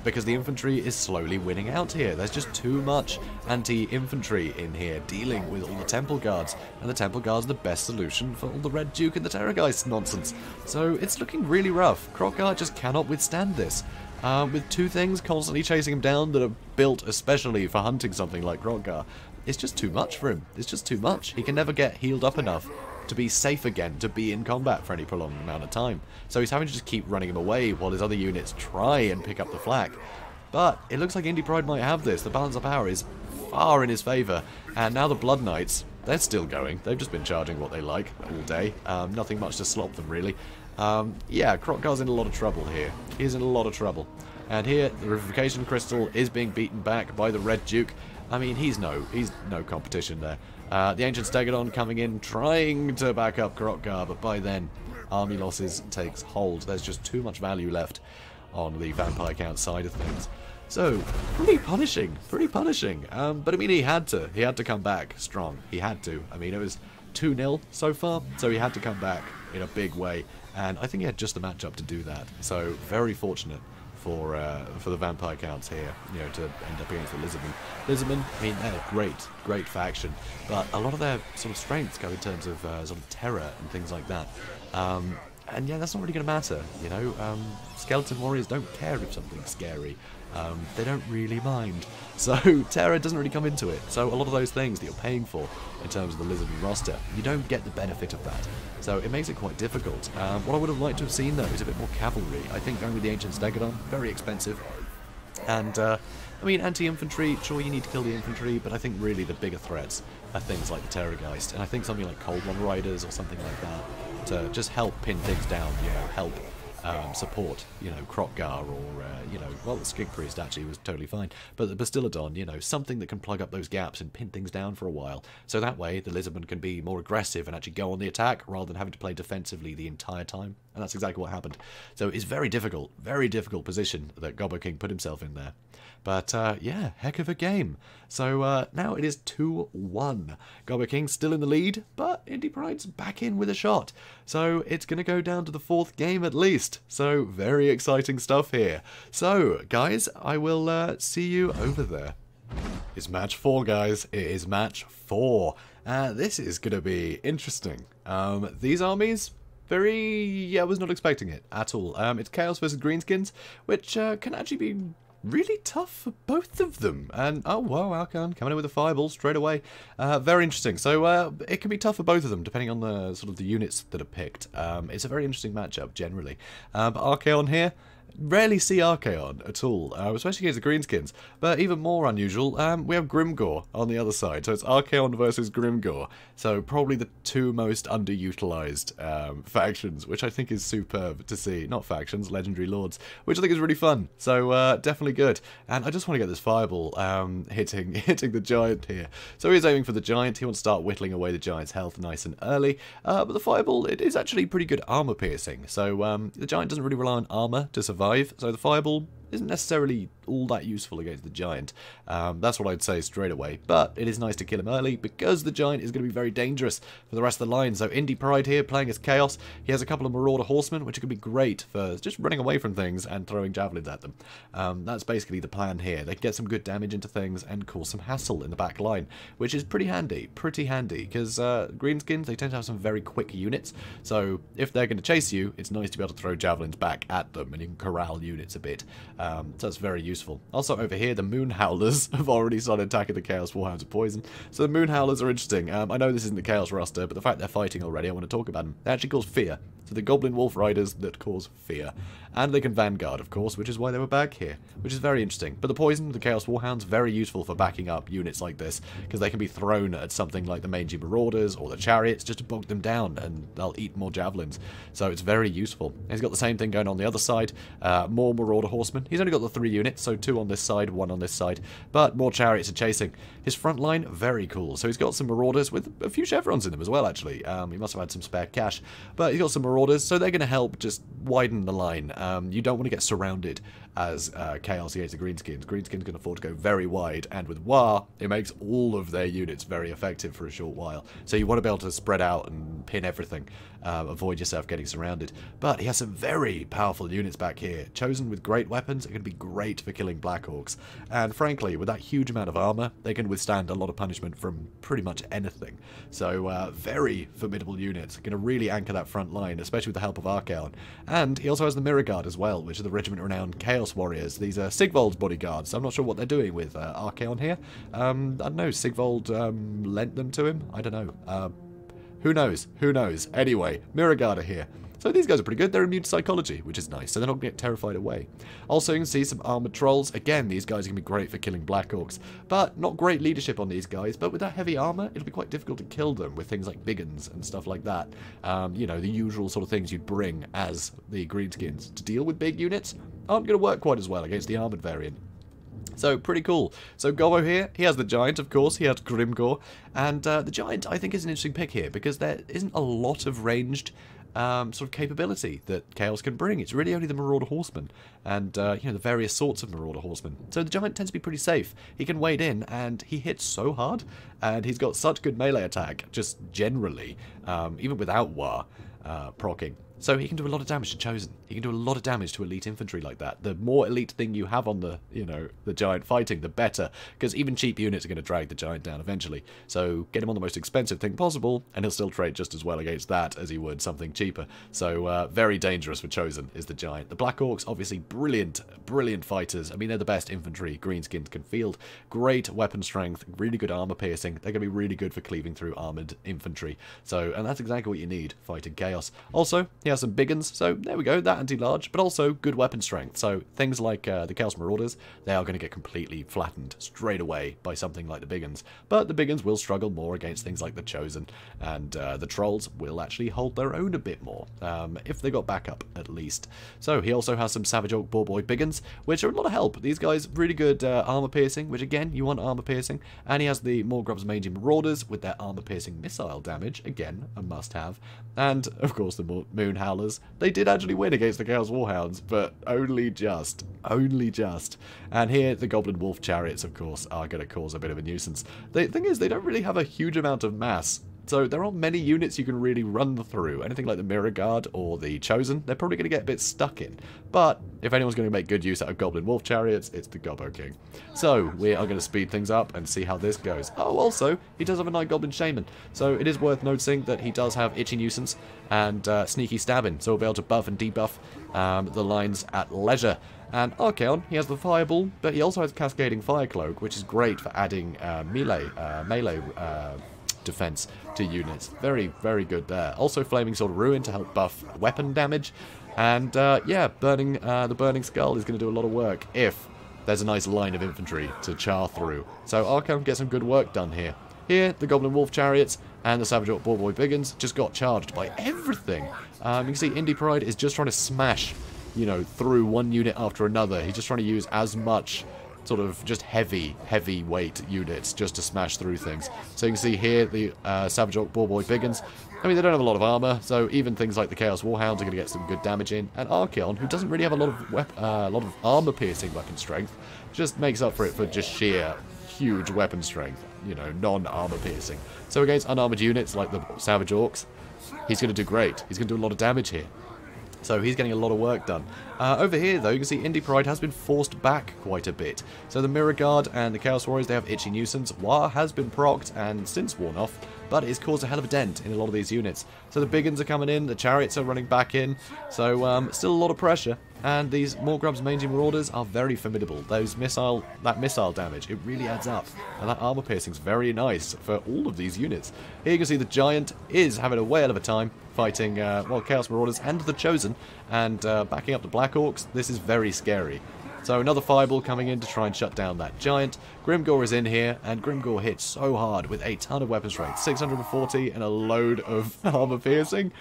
Because the infantry is slowly winning out here. There's just too much anti-infantry in here dealing with all the Temple Guards. And the Temple Guards are the best solution for all the Red Duke and the Terrorgeist nonsense. So it's looking really rough. Kroq-Gar just cannot withstand this. With two things constantly chasing him down that are built especially for hunting something like Kroq-Gar, it's just too much for him. It's just too much. He can never get healed up enough to be safe again, to be in combat for any prolonged amount of time. So he's having to just keep running him away while his other units try and pick up the flak. But it looks like Indypride might have this. The balance of power is far in his favour. And now the Blood Knights, they're still going. They've just been charging what they like all day. Nothing much to slop them, really. Yeah, Kroq-Gar's in a lot of trouble here. He's in a lot of trouble. And here, the Revivification Crystal is being beaten back by the Red Duke. I mean, he's no competition there. The Ancient Stegodon coming in, trying to back up Kroq-Gar, but by then, army losses takes hold. There's just too much value left on the vampire count side of things. So, pretty punishing. But I mean, he had to come back strong. He had to. I mean, it was 2-0 so far, so he had to come back in a big way. And I think he had just the matchup to do that. So, very fortunate for the vampire counts here, you know, to end up against the Lizardmen. Lizardmen, I mean, they're a great faction, but a lot of their sort of strengths go in terms of sort of terror and things like that. And yeah, that's not really going to matter, you know. Skeleton warriors don't care if something's scary. They don't really mind. So terror doesn't really come into it. So a lot of those things that you're paying for in terms of the Lizardmen roster, you don't get the benefit of that. So it makes it quite difficult. What I would have liked to have seen, though, is a bit more cavalry. I think going with the Ancient Stegodon, very expensive. And, I mean, anti-infantry, sure, you need to kill the infantry, but I think really the bigger threats are things like the Terrorgeist. And I think something like Cold One Riders or something like that to just help pin things down, you know, help support, you know, Kroq-Gar or, you know, well, the Skink Priest actually was totally fine, but the Bastiladon, you know, something that can plug up those gaps and pin things down for a while. So that way, the Lizardmen can be more aggressive and actually go on the attack rather than having to play defensively the entire time. And that's exactly what happened. So it's very difficult position that Gobbo King put himself in there. But, yeah, heck of a game. So, now it is 2-1. Gobbo King still in the lead, but Indypride's back in with a shot. So, it's going to go down to the 4th game at least. So, very exciting stuff here. So, guys, I will see you over there. It's match 4, guys. It is match 4. This is going to be interesting. These armies... I was not expecting it at all. It's Chaos versus Greenskins, which can actually be really tough for both of them. And, oh, wow, Archon coming in with a fireball straight away. Very interesting. So, it can be tough for both of them, depending on the sort of the units that are picked. It's a very interesting matchup, generally. But Archaon here, rarely see Archaon at all, especially against the Greenskins. But even more unusual, we have Grimgore on the other side. So it's Archaon versus Grimgore. So probably the two most underutilized factions, which I think is superb to see. Not factions, legendary lords, which I think is really fun. So definitely good. And I just want to get this fireball hitting the giant here. So he's aiming for the giant. He wants to start whittling away the giant's health nice and early. But the fireball, it is actually pretty good armor piercing. So the giant doesn't really rely on armor to survive. So the fireball isn't necessarily all that useful against the giant. That's what I'd say straight away. But it is nice to kill him early because the giant is going to be very dangerous for the rest of the line. So Indypride here playing as Chaos. He has a couple of Marauder Horsemen, which could be great for just running away from things and throwing javelins at them. That's basically the plan here. They can get some good damage into things and cause some hassle in the back line, which is pretty handy, because Greenskins, they tend to have some very quick units. So if they're going to chase you, it's nice to be able to throw javelins back at them and you can corral units a bit. So that's very useful. Also over here, the Moon Howlers have already started attacking the Chaos Warhounds with poison. So the Moon Howlers are interesting. I know this isn't the Chaos roster, but the fact they're fighting already, I want to talk about them. They actually cause fear. So the Goblin Wolf Riders that cause fear. And they can Vanguard, of course, which is why they were back here, which is very interesting. But the poison, the Chaos Warhounds, very useful for backing up units like this, because they can be thrown at something like the Mangy Marauders or the Chariots just to bog them down, and they'll eat more javelins. So it's very useful. He's got the same thing going on the other side. More Marauder Horsemen. He's only got the 3 units, so 2 on this side, 1 on this side. But more Chariots are chasing. His front line, very cool. So he's got some Marauders with a few chevrons in them as well, actually. He must have had some spare cash. But he's got some Marauders, so they're going to help just widen the line. You don't want to get surrounded as Chaos against the Greenskins. Greenskins can afford to go very wide, and with War, it makes all of their units very effective for a short while. So you want to be able to spread out and pin everything, avoid yourself getting surrounded. But he has some very powerful units back here, chosen with great weapons. It can be great for killing Black Orcs. And frankly, with that huge amount of armor, they can withstand a lot of punishment from pretty much anything. So very formidable units, going to really anchor that front line, especially with the help of Archaon. And he also has the Mirror Guard as well, which are the regiment-renowned Chaos Warriors. These are Sigvold's bodyguards. I'm not sure what they're doing with Archaon here. I don't know, Sigvold lent them to him? I don't know. Who knows? Who knows? Anyway, Mirror Guard are here. So these guys are pretty good. They're immune to psychology, which is nice, so they're not going to get terrified away. Also, you can see some armored trolls. Again, these guys are going to be great for killing Black Orcs, but not great leadership on these guys. But with that heavy armor, it'll be quite difficult to kill them with things like big uns and stuff like that. You know, the usual sort of things you'd bring as the Greenskins to deal with big units aren't going to work quite as well against the armored variant. So, pretty cool. So, Gobbo here, he has the Giant, of course, he has Grimgore, and the Giant, I think, is an interesting pick here, because there isn't a lot of ranged sort of capability that Chaos can bring. It's really only the Marauder Horsemen, and, you know, the various sorts of Marauder Horsemen. So, the Giant tends to be pretty safe. He can wade in, and he hits so hard, and he's got such good melee attack, just generally, even without War proccing. So he can do a lot of damage to Chosen. He can do a lot of damage to elite infantry like that. The more elite thing you have on the, you know, the Giant fighting, the better. Because even cheap units are going to drag the Giant down eventually. So get him on the most expensive thing possible, and he'll still trade just as well against that as he would something cheaper. So very dangerous for Chosen is the Giant. The Black Orcs, obviously brilliant, brilliant fighters. I mean, they're the best infantry Greenskins can field. Great weapon strength, really good armor piercing. They're going to be really good for cleaving through armored infantry. So, and that's exactly what you need fighting Chaos. Also, he has some big uns, so there we go, that anti-large, but also good weapon strength. So things like the Chaos Marauders, they are going to get completely flattened straight away by something like the big uns. But the big uns will struggle more against things like the Chosen, and the Trolls will actually hold their own a bit more, if they got backup at least. So he also has some Savage Orc Boarboy big uns, which are a lot of help. These guys, really good armor piercing, which again, you want armor piercing, and he has the Morgrub's Mangy Marauders with their armor piercing missile damage, again, a must-have, and of course the Moon Howlers. They did actually win against the Chaos Warhounds, but only just. Only just. And here, the Goblin Wolf Chariots, of course, are going to cause a bit of a nuisance. The thing is, they don't really have a huge amount of mass. So there aren't many units you can really run through. Anything like the Mirror Guard or the Chosen, they're probably going to get a bit stuck in. But if anyone's going to make good use out of Goblin Wolf Chariots, it's the Gobbo King. So we are going to speed things up and see how this goes. Oh, also, he does have a Night Goblin Shaman. So it is worth noticing that he does have Itchy Nuisance and Sneaky Stabbing. So we'll be able to buff and debuff the lines at leisure. And Archaon, he has the Fireball, but he also has Cascading Fire Cloak, which is great for adding melee defense to units. Very, very good there. Also Flaming Sword of Ruin to help buff weapon damage. And yeah, the Burning Skull is going to do a lot of work if there's a nice line of infantry to char through. So Archaon gets some good work done here. Here, the Goblin Wolf Chariots and the Savage Orc Boarboy Biggins just got charged by everything. You can see Indypride is just trying to smash, you know, through one unit after another. He's just trying to use as much sort of just heavyweight units just to smash through things. So you can see here the Savage Orc Boarboy Biggins I mean, they don't have a lot of armor, so even things like the Chaos Warhounds are going to get some good damage in. And Archaon, who doesn't really have a lot of armor-piercing weapon strength, just makes up for it for just sheer huge weapon strength, you know, non-armor piercing. So against unarmored units like the Savage Orcs, he's going to do great. He's going to do a lot of damage here. So he's getting a lot of work done. Over here, though, you can see Indypride has been forced back quite a bit. So the Mirror Guard and the Chaos Warriors, they have Itchy Nuisance. War has been procced and since worn off, but it's caused a hell of a dent in a lot of these units. So the Big Uns are coming in, the Chariots are running back in, so still a lot of pressure. And these Morgrub's Mangy Marauders are very formidable. That missile damage, it really adds up. And that armor piercing's very nice for all of these units. Here you can see the Giant is having a whale of a time fighting, well, Chaos Marauders and the Chosen, and backing up the Black Orcs. This is very scary. So another Fireball coming in to try and shut down that Giant. Grimgore is in here, and Grimgore hits so hard with a ton of weapon strength. 640 and a load of armor piercing.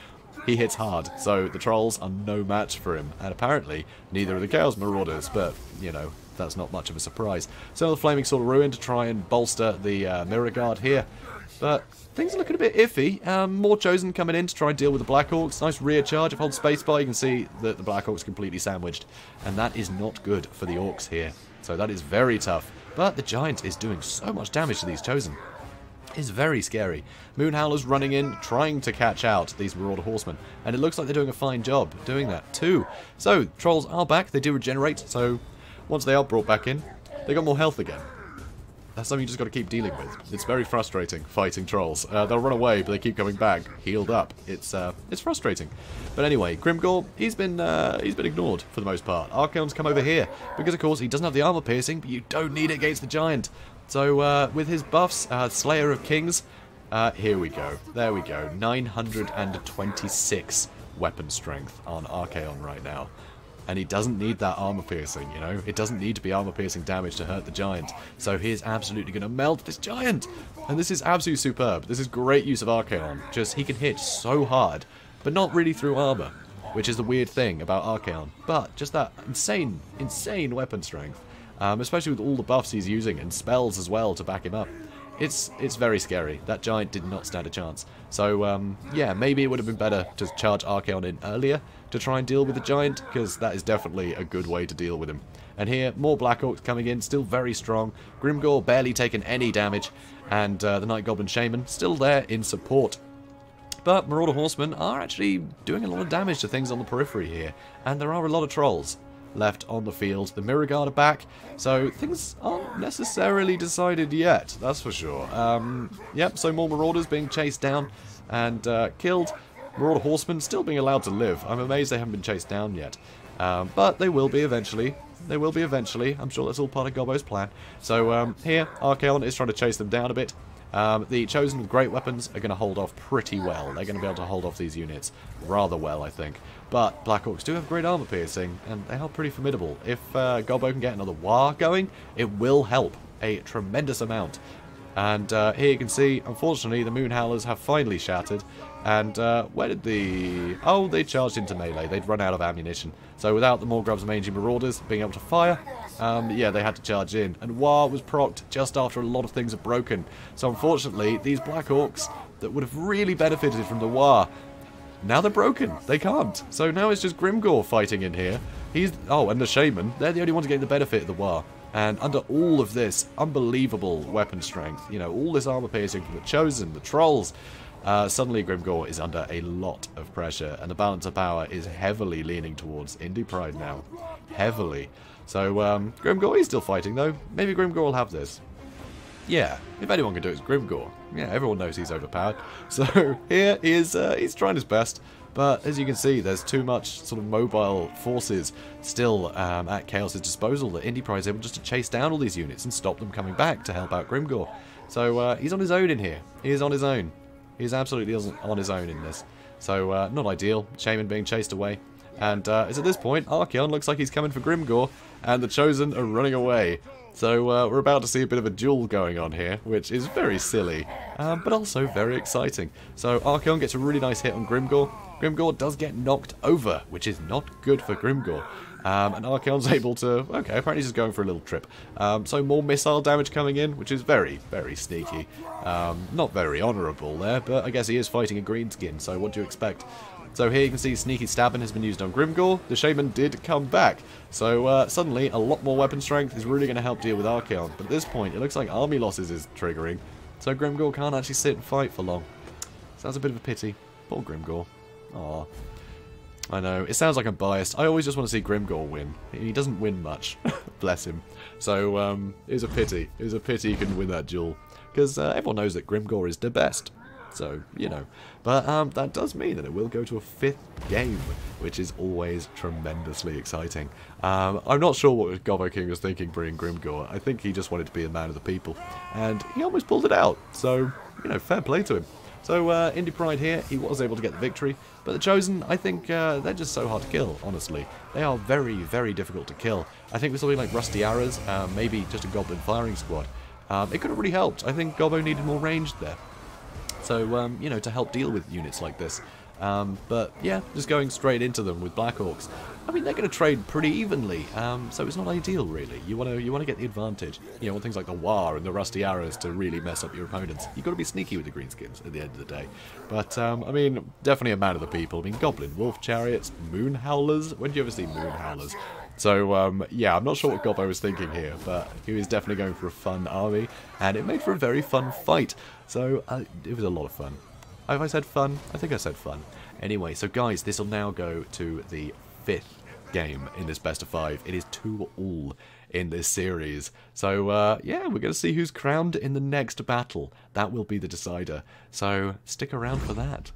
He hits hard, so the Trolls are no match for him. And apparently, neither are the Chaos Marauders, but, you know, that's not much of a surprise. So the Flaming Sword of Ruin to try and bolster the Mirror Guard here. But things are looking a bit iffy. More Chosen coming in to try and deal with the Black Orcs. Nice rear charge. If I hold spacebar, you can see that the Black Orcs completely sandwiched. And that is not good for the Orcs here. So that is very tough. But the Giant is doing so much damage to these Chosen. It's very scary. Moonhowler's running in, trying to catch out these Marauder Horsemen. And it looks like they're doing a fine job doing that too. So, Trolls are back. They do regenerate. So, once they are brought back in, they got more health again. That's something you just got to keep dealing with. It's very frustrating fighting Trolls. They'll run away, but they keep coming back, healed up. It's frustrating. But anyway, Grimgore, he's been ignored for the most part. Archaon's come over here because, of course, he doesn't have the armor piercing, but you don't need it against the Giant. So with his buffs, Slayer of Kings, here we go. There we go. 926 weapon strength on Archaon right now. And he doesn't need that armor piercing, you know? It doesn't need to be armor piercing damage to hurt the Giant. So he is absolutely going to melt this Giant! And this is absolutely superb. This is great use of Archaon. Just, he can hit so hard, but not really through armor, which is the weird thing about Archaon. But just that insane, insane weapon strength. Especially with all the buffs he's using, and spells as well to back him up. It's very scary. That Giant did not stand a chance. So, yeah, maybe it would have been better to charge Archaon in earlier to try and deal with the Giant, because that is definitely a good way to deal with him. And here, more Black Orcs coming in, still very strong. Grimgore barely taken any damage, and the Night Goblin Shaman still there in support. But Marauder Horsemen are actually doing a lot of damage to things on the periphery here, and there are a lot of Trolls left on the field. The Mirror Guard are back, so things aren't necessarily decided yet, that's for sure. Yep, so more Marauders being chased down and killed. Marauder Horsemen still being allowed to live. I'm amazed they haven't been chased down yet. But they will be eventually. They will be eventually. I'm sure that's all part of Gobbo's plan. So here, Archaon is trying to chase them down a bit. The Chosen with great weapons are going to hold off pretty well. They're going to be able to hold off these units rather well, I think. But Black Orcs do have great armor piercing, and they are pretty formidable. If Gobbo can get another War going, it will help a tremendous amount. And here you can see, unfortunately, the Moonhowlers have finally shattered. And where did the... Oh, they charged into melee. They'd run out of ammunition. So without the Morgrub's Mangy Marauders being able to fire, yeah, they had to charge in. And War was procced just after a lot of things had broken. So unfortunately, these Black Orcs that would have really benefited from the War, now they're broken. They can't. So now it's just Grimgore fighting in here. Oh, and the Shaman. They're the only ones getting the benefit of the War. And under all of this unbelievable weapon strength, you know, all this armor piercing from the Chosen, the Trolls, suddenly Grimgore is under a lot of pressure, and the balance of power is heavily leaning towards Indypride now. Heavily. So, Grimgore is still fighting, though. Maybe Grimgore will have this. Yeah, if anyone can do it, it's Grimgore. Yeah, everyone knows he's overpowered. So, here he is, he's trying his best. But, as you can see, there's too much sort of mobile forces still at Chaos' disposal that Indypride is able just to chase down all these units and stop them coming back to help out Grimgore. So, he's on his own in here. He is on his own. He's absolutely on his own in this. So, not ideal. Shaman being chased away. And it's at this point, Archaon looks like he's coming for Grimgore, and the Chosen are running away. So we're about to see a bit of a duel going on here, which is very silly, but also very exciting. So Archaon gets a really nice hit on Grimgore. Grimgore does get knocked over, which is not good for Grimgore. And Archaon's able to... Okay, apparently he's just going for a little trip. So more missile damage coming in, which is very, very sneaky. Not very honourable there, but I guess he is fighting a Greenskin, so what do you expect? So here you can see sneaky stabbing has been used on Grimgore. The Shaman did come back. So suddenly a lot more weapon strength is really going to help deal with Archaon. But at this point it looks like army losses is triggering. So Grimgore can't actually sit and fight for long. So that's a bit of a pity. Poor Grimgore. Aww. I know, it sounds like I'm biased. I always just want to see Grimgore win. He doesn't win much. Bless him. So it was a pity. It was a pity he couldn't win that duel. Because everyone knows that Grimgore is the best. So, you know. But that does mean that it will go to a 5th game, which is always tremendously exciting. I'm not sure what Gobbo King was thinking bringing Grimgore. I think he just wanted to be a man of the people. And he almost pulled it out. So, you know, fair play to him. So, Indypride here, he was able to get the victory. But the Chosen, I think, they're just so hard to kill, honestly. They are very, very difficult to kill. I think with something like Rusty Arrows, maybe just a Goblin firing squad, it could have really helped. I think Gobbo needed more range there. So, you know, to help deal with units like this. But, yeah, just going straight into them with Black Orcs. I mean, they're going to trade pretty evenly, so it's not ideal, really. You want to get the advantage. You know, things like the War and the Rusty Arrows to really mess up your opponents. You've got to be sneaky with the Greenskins at the end of the day. But, I mean, definitely a man of the people. I mean, Goblin, Wolf Chariots, Moon Howlers. When do you ever see Moon Howlers? So, yeah, I'm not sure what Gobbo was thinking here, but he was definitely going for a fun army, and it made for a very fun fight. So, it was a lot of fun. Have I said fun? I think I said fun. Anyway, so guys, this will now go to the 5th game in this best of 5. It is 2-all in this series. So, yeah, we're going to see who's crowned in the next battle. That will be the decider. So, stick around for that.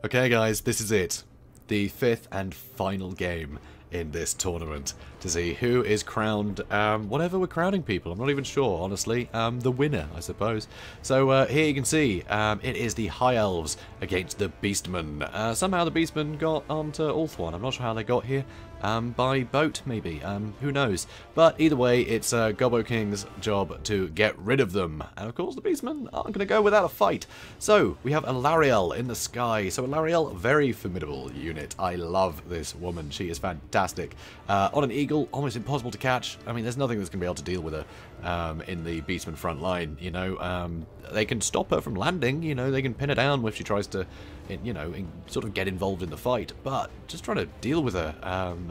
Okay, guys, this is it. The 5th and final game in this tournament to see who is crowned, whatever we're crowning people, I'm not even sure, honestly, the winner, I suppose. So here you can see, it is the High Elves against the Beastmen. Somehow the Beastmen got onto Ulthuan, I'm not sure how they got here, by boat, maybe, who knows. But either way, it's Gobbo King's job to get rid of them. And of course, the Beastmen aren't going to go without a fight. So, we have Alarielle in the sky. So, Alarielle, very formidable unit. I love this woman. She is fantastic. On an eagle, almost impossible to catch. I mean, there's nothing that's going to be able to deal with her in the Beastmen front line, you know. They can stop her from landing, you know, they can pin her down if she tries to, you know, sort of get involved in the fight. But just trying to deal with her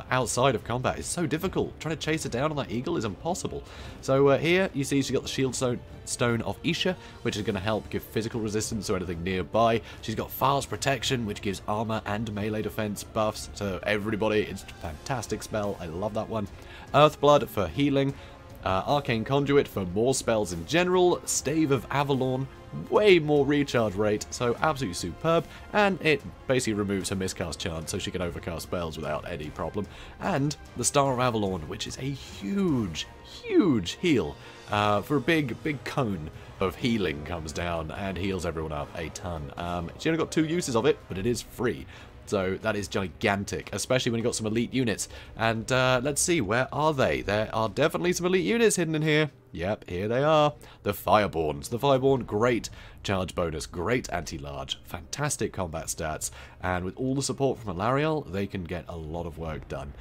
outside of combat is so difficult. Trying to chase her down on that eagle is impossible. So here you see she's got the shield stone of Isha, which is going to help give physical resistance to anything nearby. She's got fast protection, which gives armor and melee defense buffs to everybody. It's a fantastic spell. I love that one. Earthblood for healing. Arcane Conduit for more spells in general, Stave of Avalon, way more recharge rate, so absolutely superb, and it basically removes her miscast chance so she can overcast spells without any problem, and the Star of Avalon, which is a huge, huge heal, for a big cone of healing comes down and heals everyone up a ton. She only got 2 uses of it, but it is free. So that is gigantic, especially when you've got some elite units. And let's see, where are they? There are definitely some elite units hidden in here. Yep, here they are. The Fireborns. The Fireborn, great charge bonus, great anti-large, fantastic combat stats, and with all the support from Alarielle, they can get a lot of work done.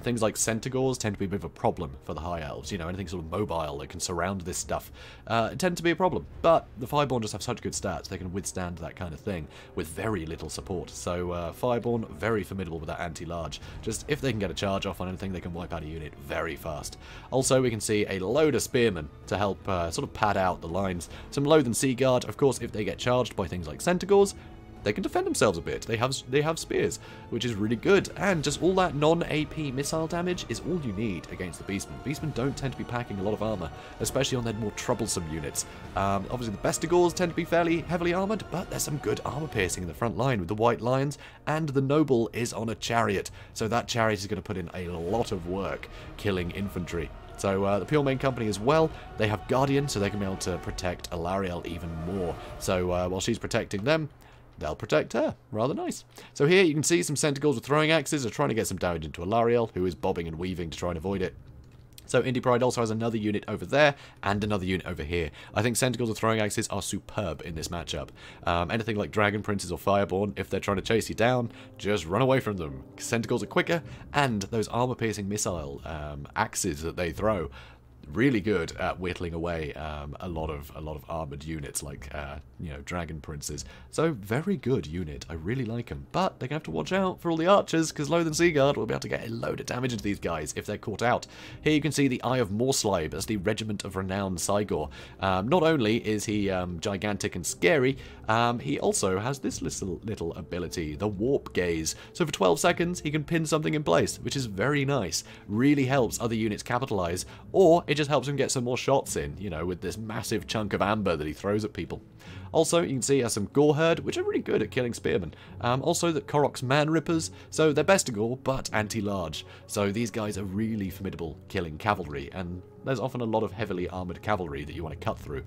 Things like Centaurs tend to be a bit of a problem for the High Elves. You know, anything sort of mobile that can surround this stuff tend to be a problem. But the Fireborn just have such good stats, they can withstand that kind of thing with very little support. So Fireborn, very formidable with that anti-large. Just if they can get a charge off on anything, they can wipe out a unit very fast. Also, we can see a load of Spearmen to help sort of pad out the lines. Some Loathen Sea Guard, of course, if they get charged by things like Centaurs, they can defend themselves a bit. They have spears, which is really good. And just all that non-AP missile damage is all you need against the Beastmen. Beastmen don't tend to be packing a lot of armor, especially on their more troublesome units. Obviously, the Bestigors tend to be fairly heavily armored, but there's some good armor piercing in the front line with the White Lions, and the Noble is on a chariot. So that chariot is going to put in a lot of work killing infantry. So the Pure Main Company as well, they have Guardian, so they can be able to protect Alarielle even more. So while she's protecting them, they'll protect her. Rather nice. So here you can see some Centaurs with throwing axes are trying to get some damage into Alarielle, who is bobbing and weaving to try and avoid it. So Indypride also has another unit over there and another unit over here. I think Sentinels and Throwing Axes are superb in this matchup. Anything like Dragon Princes or Fireborn, if they're trying to chase you down, just run away from them. Sentinels are quicker, and those armor-piercing missile axes that they throw, really good at whittling away a lot of armored units like you know, Dragon Princes. So very good unit. I really like them, but they're gonna have to watch out for all the archers, because Loathe and Seaguard will be able to get a load of damage into these guys if they're caught out. Here you can see the Eye of Morslide as the Regiment of Renowned Cygor. Not only is he gigantic and scary, he also has this little ability, the Warp Gaze. So for 12 seconds he can pin something in place, which is very nice. Really helps other units capitalize, or it just helps him get some more shots in, you know, with this massive chunk of amber that he throws at people. Also, you can see he has some Gore Herd, which are really good at killing spearmen. Also, the Korok's Man Rippers, so they're best to Gore, but anti-large. So these guys are really formidable killing cavalry, and there's often a lot of heavily armoured cavalry that you want to cut through,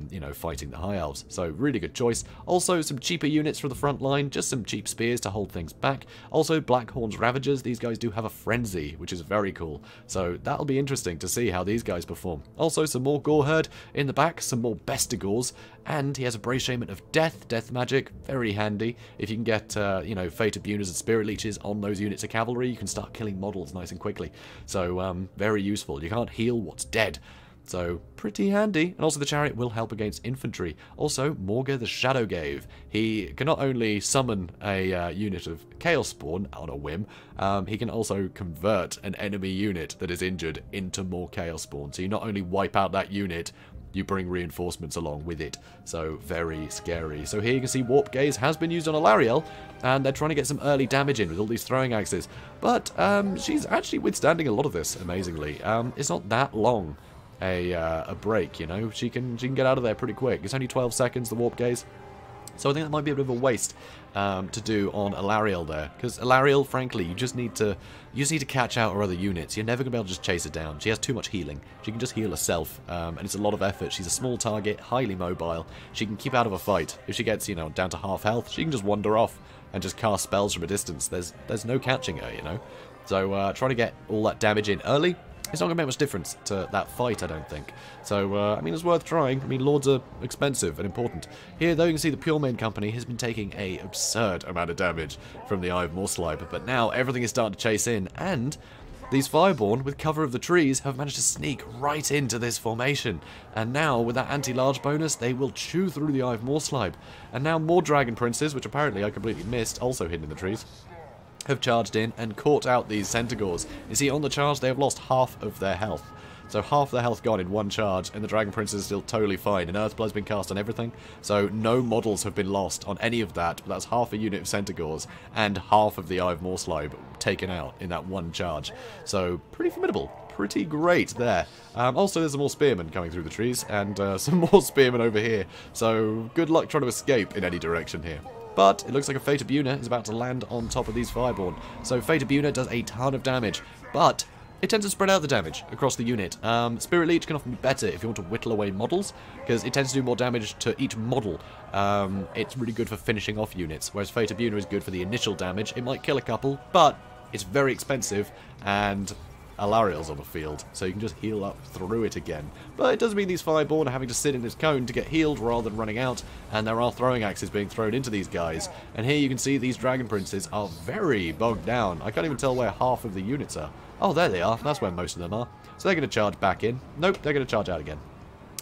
you know, fighting the High Elves. So really good choice. Also, some cheaper units for the front line, just some cheap spears to hold things back. Also, Blackhorn's Ravagers, these guys do have a Frenzy, which is very cool. So that'll be interesting to see how these guys perform. Also, some more Gore Herd in the back, some more Bestigors, and he has a Bracement of Death magic, very handy. If you can get, you know, Fate of Bunas and Spirit Leeches on those units of cavalry, you can start killing models nice and quickly. So, very useful. You can't heal what's dead. So, pretty handy. And also the Chariot will help against infantry. Also, Morga the Shadowgave. He can not only summon a unit of Chaos Spawn on a whim, he can also convert an enemy unit that is injured into more Chaos Spawn. So you not only wipe out that unit, you bring reinforcements along with it. So, very scary. So here you can see Warp Gaze has been used on Alarielle, and they're trying to get some early damage in with all these throwing axes. But she's actually withstanding a lot of this, amazingly. It's not that long a break, you know. She can get out of there pretty quick. It's only 12 seconds, the Warp Gaze. So I think that might be a bit of a waste to do on Alarielle there, because Alarielle, frankly, you just need to catch out her other units. You're never going to be able to just chase her down. She has too much healing. She can just heal herself, and it's a lot of effort. She's a small target, highly mobile. She can keep out of a fight. If she gets, you know, down to half health, she can just wander off and just cast spells from a distance. There's no catching her, you know. So try to get all that damage in early. It's not going to make much difference to that fight, I don't think. So, I mean, it's worth trying. I mean, Lords are expensive and important. Here, though, you can see the Pure Main Company has been taking an absurd amount of damage from the Eye of Morslide, but now everything is starting to chase in, and these Fireborn, with cover of the trees, have managed to sneak right into this formation. And now, with that anti-large bonus, they will chew through the Eye of Morslide. And now more Dragon Princes, which apparently I completely missed, also hidden in the trees, have charged in and caught out these Centaurs. You see, on the charge, they have lost half of their health. So half their health gone in one charge, and the Dragon Prince is still totally fine, and Earthblood's been cast on everything, so no models have been lost on any of that, but that's half a unit of Centaurs, and half of the Eye of Morslide taken out in that one charge. So, pretty formidable. Pretty great there. Also, there's some more spearmen coming through the trees, and some more spearmen over here, so good luck trying to escape in any direction here. But it looks like a Fate of Buna is about to land on top of these Fireborn. So Fate of Buna does a ton of damage, but it tends to spread out the damage across the unit. Spirit Leech can often be better if you want to whittle away models, because it tends to do more damage to each model. It's really good for finishing off units, whereas Fate of Buna is good for the initial damage. It might kill a couple, but it's very expensive, and Alarielle's on the field, so you can just heal up through it again. But it does mean these Fireborn are having to sit in this cone to get healed rather than running out, and there are throwing axes being thrown into these guys. And here you can see these Dragon Princes are very bogged down. I can't even tell where half of the units are. Oh, there they are. That's where most of them are. So they're going to charge back in. Nope, they're going to charge out again.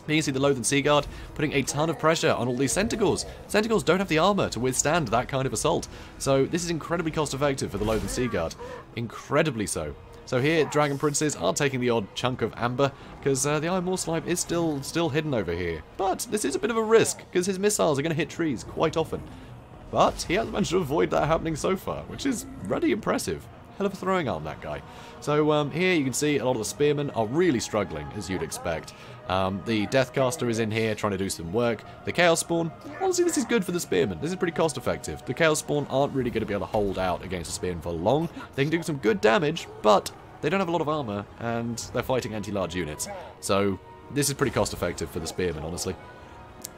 Here you can see the Loathe and Seaguard putting a ton of pressure on all these Centaurs. Centaurs don't have the armor to withstand that kind of assault. So this is incredibly cost effective for the Loathe and Seaguard. Incredibly so. So here, Dragon Princes are taking the odd chunk of amber, because the Eye of Morslide is still hidden over here. But this is a bit of a risk, because his missiles are going to hit trees quite often. But he has managed to avoid that happening so far, which is really impressive. Hell of a throwing arm, that guy. So here you can see a lot of the spearmen are really struggling, as you'd expect. The Deathcaster is in here trying to do some work. The Chaos Spawn, honestly, this is good for the spearmen. This is pretty cost effective. The Chaos Spawn aren't really going to be able to hold out against a spearman for long. They can do some good damage, but they don't have a lot of armor, and they're fighting anti-large units. So this is pretty cost effective for the spearmen, honestly.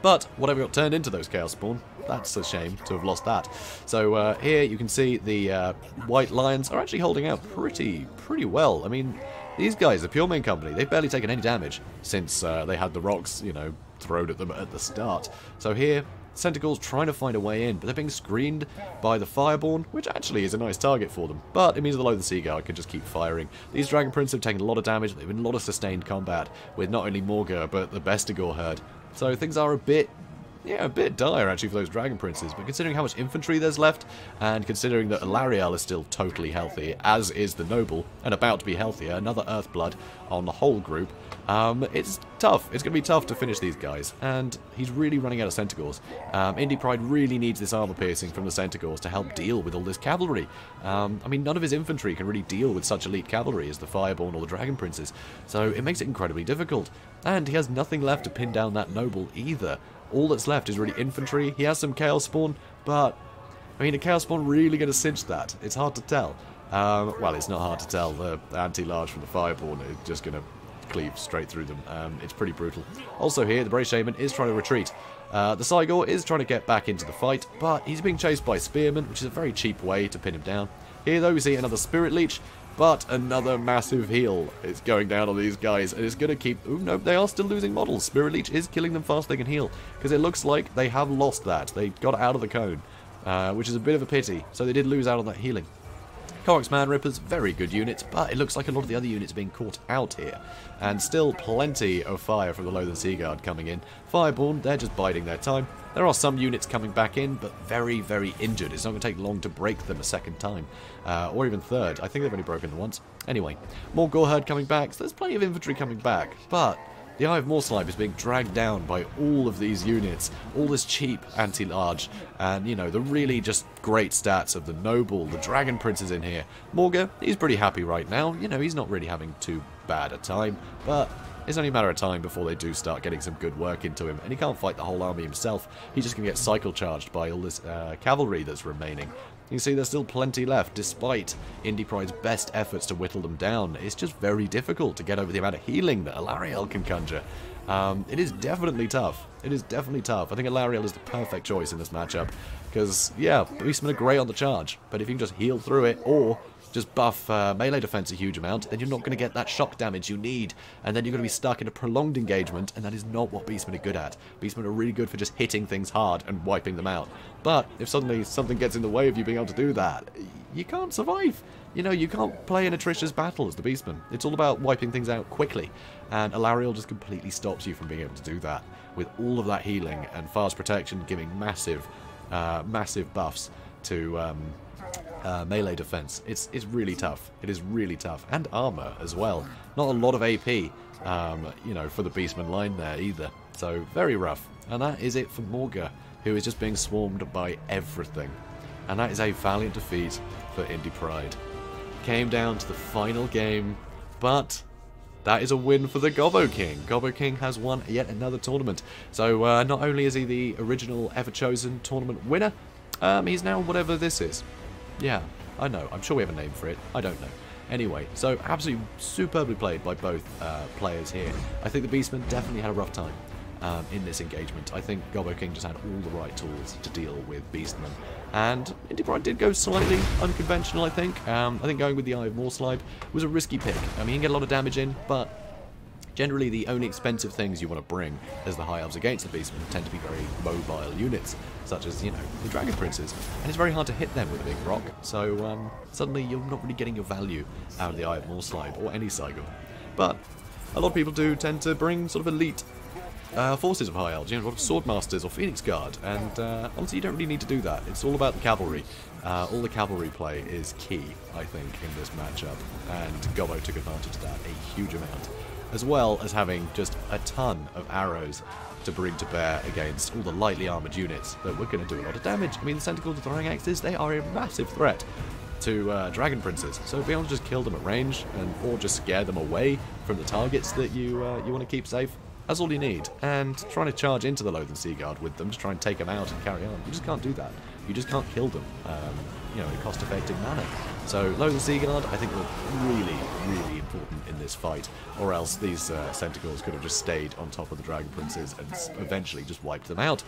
But whatever got turned into those Chaos Spawn, that's a shame to have lost that. So here you can see the White Lions are actually holding out pretty well. I mean, These guys, the Pure Main Company, they've barely taken any damage since they had the rocks, you know, thrown at them at the start. So here, Centaur's trying to find a way in, but they're being screened by the Fireborn, which actually is a nice target for them. But it means the Loathed Sea Guard can just keep firing. These Dragon Princes have taken a lot of damage, they've been a lot of sustained combat with not only Morgur, but the Bestigor herd. So things are a bit dire actually for those Dragon Princes, but considering how much infantry there's left, and considering that Alarielle is still totally healthy, as is the Noble, and about to be healthier, another Earthblood on the whole group, it's tough. It's going to be tough to finish these guys, and he's really running out of Centaurs. Indypride really needs this armor piercing from the Centaurs to help deal with all this cavalry. I mean, none of his infantry can really deal with such elite cavalry as the Fireborn or the Dragon Princes, so it makes it incredibly difficult. And he has nothing left to pin down that Noble either. All that's left is really infantry. He has some Chaos Spawn, but, I mean, a Chaos Spawn really going to cinch that? It's hard to tell. Well, it's not hard to tell. The anti-large from the Fireborn is just going to cleave straight through them. It's pretty brutal. Also here, the Brave Shaman is trying to retreat. The Cygor is trying to get back into the fight, but he's being chased by Spearmen, which is a very cheap way to pin him down. Here, though, we see another Spirit Leech, but another massive heal is going down on these guys, and it's going to keep... Ooh, no, they are still losing models. Spirit Leech is killing them fast they can heal, because it looks like they have lost that. They got out of the cone, which is a bit of a pity, so they did lose out on that healing. Corax Man Rippers, very good units, but it looks like a lot of the other units are being caught out here. And still plenty of fire from the Loathed Sea Guard coming in. Fireborn, they're just biding their time. There are some units coming back in, but very, very injured. It's not going to take long to break them a second time. Or even third. I think they've only broken them once. Anyway, more Gore Herd coming back, so there's plenty of infantry coming back. But the Eye of Morrslibe is being dragged down by all of these units, all this cheap anti-large, and, you know, the really just great stats of the Noble, the Dragon Princes in here. Morgur, he's pretty happy right now. You know, he's not really having too bad a time, but it's only a matter of time before they do start getting some good work into him, and he can't fight the whole army himself. He's just going to get cycle charged by all this cavalry that's remaining. You can see there's still plenty left, despite Indypride's best efforts to whittle them down. It's just very difficult to get over the amount of healing that Alarielle can conjure. It is definitely tough. It is definitely tough. I think Alarielle is the perfect choice in this matchup, because, yeah, Beastmen are great on the charge, but if you can just heal through it, or just buff melee defense a huge amount, then you're not going to get that shock damage you need, and then you're going to be stuck in a prolonged engagement, and that is not what Beastmen are good at. Beastmen are really good for just hitting things hard and wiping them out. But if suddenly something gets in the way of you being able to do that, you can't survive. You know, you can't play an atrocious battle as the Beastmen. It's all about wiping things out quickly, and Alarielle just completely stops you from being able to do that, with all of that healing and fast protection giving massive, massive buffs to melee defense. It's really tough. It is really tough. And armor as well. Not a lot of AP, you know, for the Beastman line there either. So, very rough. And that is it for Morgur, who is just being swarmed by everything. And that is a valiant defeat for Indypride. Came down to the final game, but that is a win for the Gobbo King. Gobbo King has won yet another tournament. So, not only is he the original ever-chosen tournament winner, he's now whatever this is. Yeah, I know. I'm sure we have a name for it. I don't know. Anyway, so absolutely superbly played by both players here. I think the Beastmen definitely had a rough time in this engagement. I think Gobbo King just had all the right tools to deal with Beastmen. And Indypride did go slightly unconventional, I think. I think going with the Eye of Morrslibe was a risky pick. I mean, you can get a lot of damage in, but generally, the only expensive things you want to bring as the High Elves against the Beastmen tend to be very mobile units, such as, you know, the Dragon Princes. And it's very hard to hit them with a big rock, so suddenly you're not really getting your value out of the Eye of Morrslibe or any Cygor. But a lot of people do tend to bring sort of elite forces of High Elves, you know, a lot of Swordmasters or Phoenix Guard, and honestly, you don't really need to do that. It's all about the cavalry. All the cavalry play is key, I think, in this matchup, and Gobbo took advantage of that a huge amount, as well as having just a ton of arrows to bring to bear against all the lightly armoured units that were going to do a lot of damage. I mean, the Centaurs with throwing axes, they are a massive threat to Dragon Princes, so being able to just kill them at range, or just scare them away from the targets that you want to keep safe, that's all you need. And trying to charge into the Loathed Sea Guard with them to try and take them out and carry on, you just can't do that. You just can't kill them, you know, in a cost-effective manner. So Loathed Sea Guard, I think, were really, really important in this fight, or else these Centaurs could have just stayed on top of the Dragon Princes and eventually just wiped them out.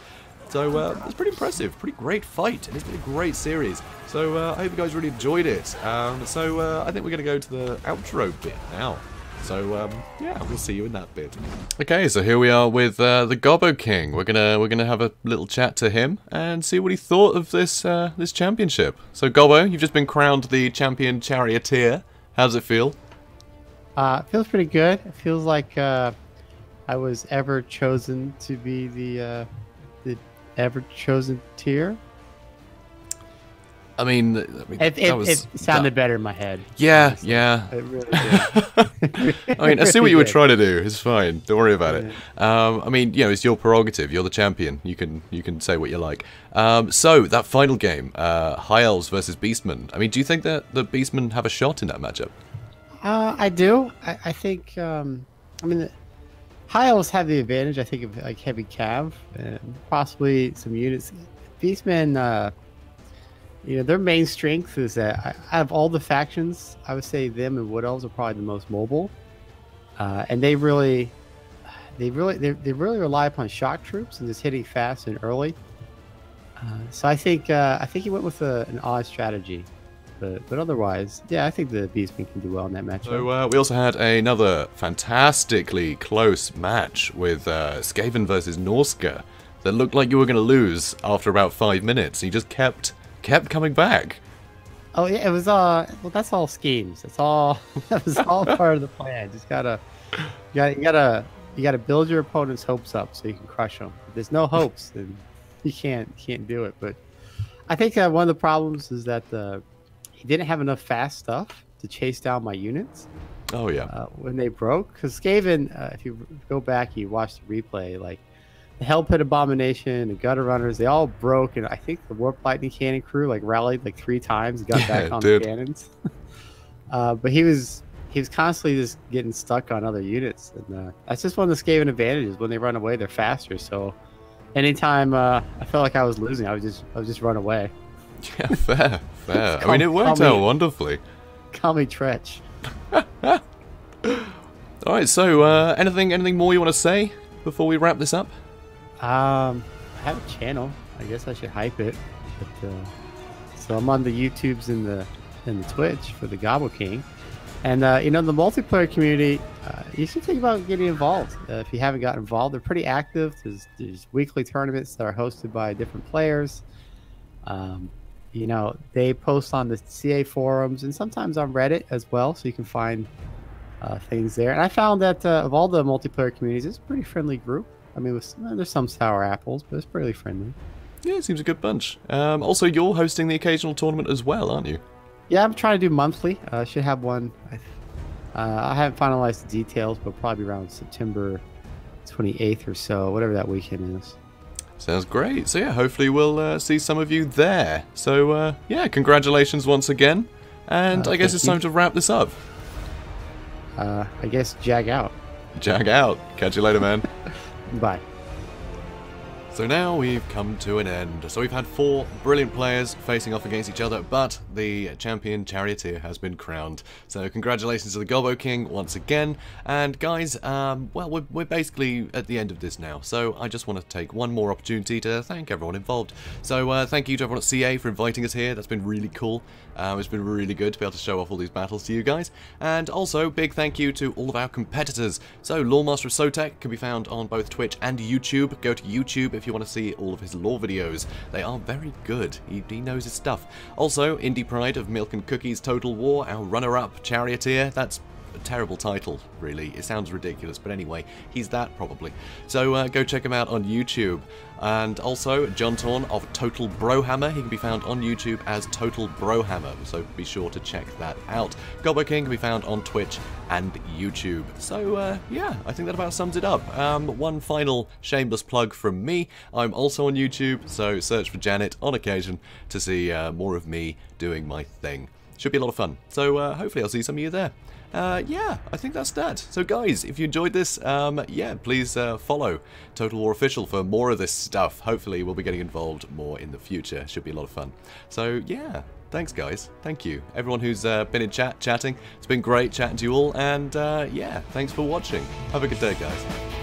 So it's pretty impressive, pretty great fight, and it's been a great series. So I hope you guys really enjoyed it. I think we're going to go to the outro bit now. So yeah, we'll see you in that bit. Okay, so here we are with the Gobbo King. We're gonna have a little chat to him and see what he thought of this this championship. So Gobbo, you've just been crowned the champion charioteer. How does it feel? It feels pretty good. It feels like I was ever chosen to be the ever chosen tier. I mean, it sounded better in my head. Yeah, honestly. yeah. It really did. I mean, I see what you were trying to do. It's fine. Don't worry about it. I mean, you know, it's your prerogative. You're the champion. You can say what you like. So that final game, High Elves versus Beastmen. I mean, do you think that the Beastmen have a shot in that matchup? I do. I think. I mean, the High Elves have the advantage. I think of like heavy cav and possibly some units. Beastmen. You know, their main strength is that out of all the factions, I would say them and Wood Elves are probably the most mobile, and they really rely upon shock troops and just hitting fast and early. So I think he went with an odd strategy, but otherwise, yeah, I think the Beastmen can do well in that matchup. So we also had another fantastically close match with Skaven versus Norsca that looked like you were going to lose after about 5 minutes. You just kept coming back. Oh yeah, it was well, that's all schemes. It's all that was all part of the plan. Just you gotta build your opponent's hopes up so you can crush them. If there's no hopes, then you can't do it. But I think one of the problems is that he didn't have enough fast stuff to chase down my units. Oh yeah. When they broke, because Skaven, if you go back, and you watch the replay, like the Hell Pit Abomination, the Gutter Runners, they all broke, and I think the Warp Lightning Cannon crew like rallied like 3 times, and got back on the cannons. But he was constantly just getting stuck on other units, and that's just one of the Skaven advantages. When they run away, they're faster. So anytime I felt like I was losing, I would just run away. Yeah, fair. I mean, it worked out wonderfully. Call me Tretch. All right. So anything more you want to say before we wrap this up? I have a channel. I guess I should hype it. But, so I'm on the YouTubes and the Twitch for the Gobbo King, and you know, the multiplayer community. You should think about getting involved. If you haven't gotten involved, they're pretty active. There's weekly tournaments that are hosted by different players. You know, they post on the CA forums and sometimes on Reddit as well, so you can find things there. And I found that of all the multiplayer communities, it's a pretty friendly group. I mean, there's some sour apples, but it's pretty friendly. Yeah, it seems a good bunch. Also, you're hosting the occasional tournament as well, aren't you? Yeah, I'm trying to do monthly. I should have one. I haven't finalized the details, but probably around September 28th or so, whatever that weekend is. Sounds great. So yeah, hopefully we'll see some of you there. So yeah, congratulations once again. And I guess it's time to wrap this up. I guess jag out. Jag out. Catch you later, man. Bye. So now we've come to an end. So we've had 4 brilliant players facing off against each other, but the champion charioteer has been crowned. So congratulations to the Gobbo King once again. And guys, well, we're basically at the end of this now. So I just want to take one more opportunity to thank everyone involved. So thank you to everyone at CA for inviting us here. That's been really cool. It's been really good to be able to show off all these battles to you guys. And also, big thank you to all of our competitors. So Lawmaster of Sotek can be found on both Twitch and YouTube. Go to YouTube if you want to see all of his lore videos. They are very good. He knows his stuff. Also, Indypride of Milk and Cookies Total War, our runner-up charioteer. That's a terrible title, really. It sounds ridiculous, but anyway, he's that probably. So go check him out on YouTube. And also, John Torn of Total Brohammer. He can be found on YouTube as Total Brohammer, so be sure to check that out. Gobbo King can be found on Twitch and YouTube. So, yeah, I think that about sums it up. One final shameless plug from me. I'm also on YouTube, so search for JanetOnOccasion to see more of me doing my thing. Should be a lot of fun. So, hopefully I'll see some of you there. Yeah, I think that's that. So guys, if you enjoyed this, yeah, please follow Total War Official for more of this stuff. Hopefully we'll be getting involved more in the future. Should be a lot of fun. So yeah, thanks guys. Thank you. Everyone who's been in chatting. It's been great chatting to you all. And yeah, thanks for watching. Have a good day, guys.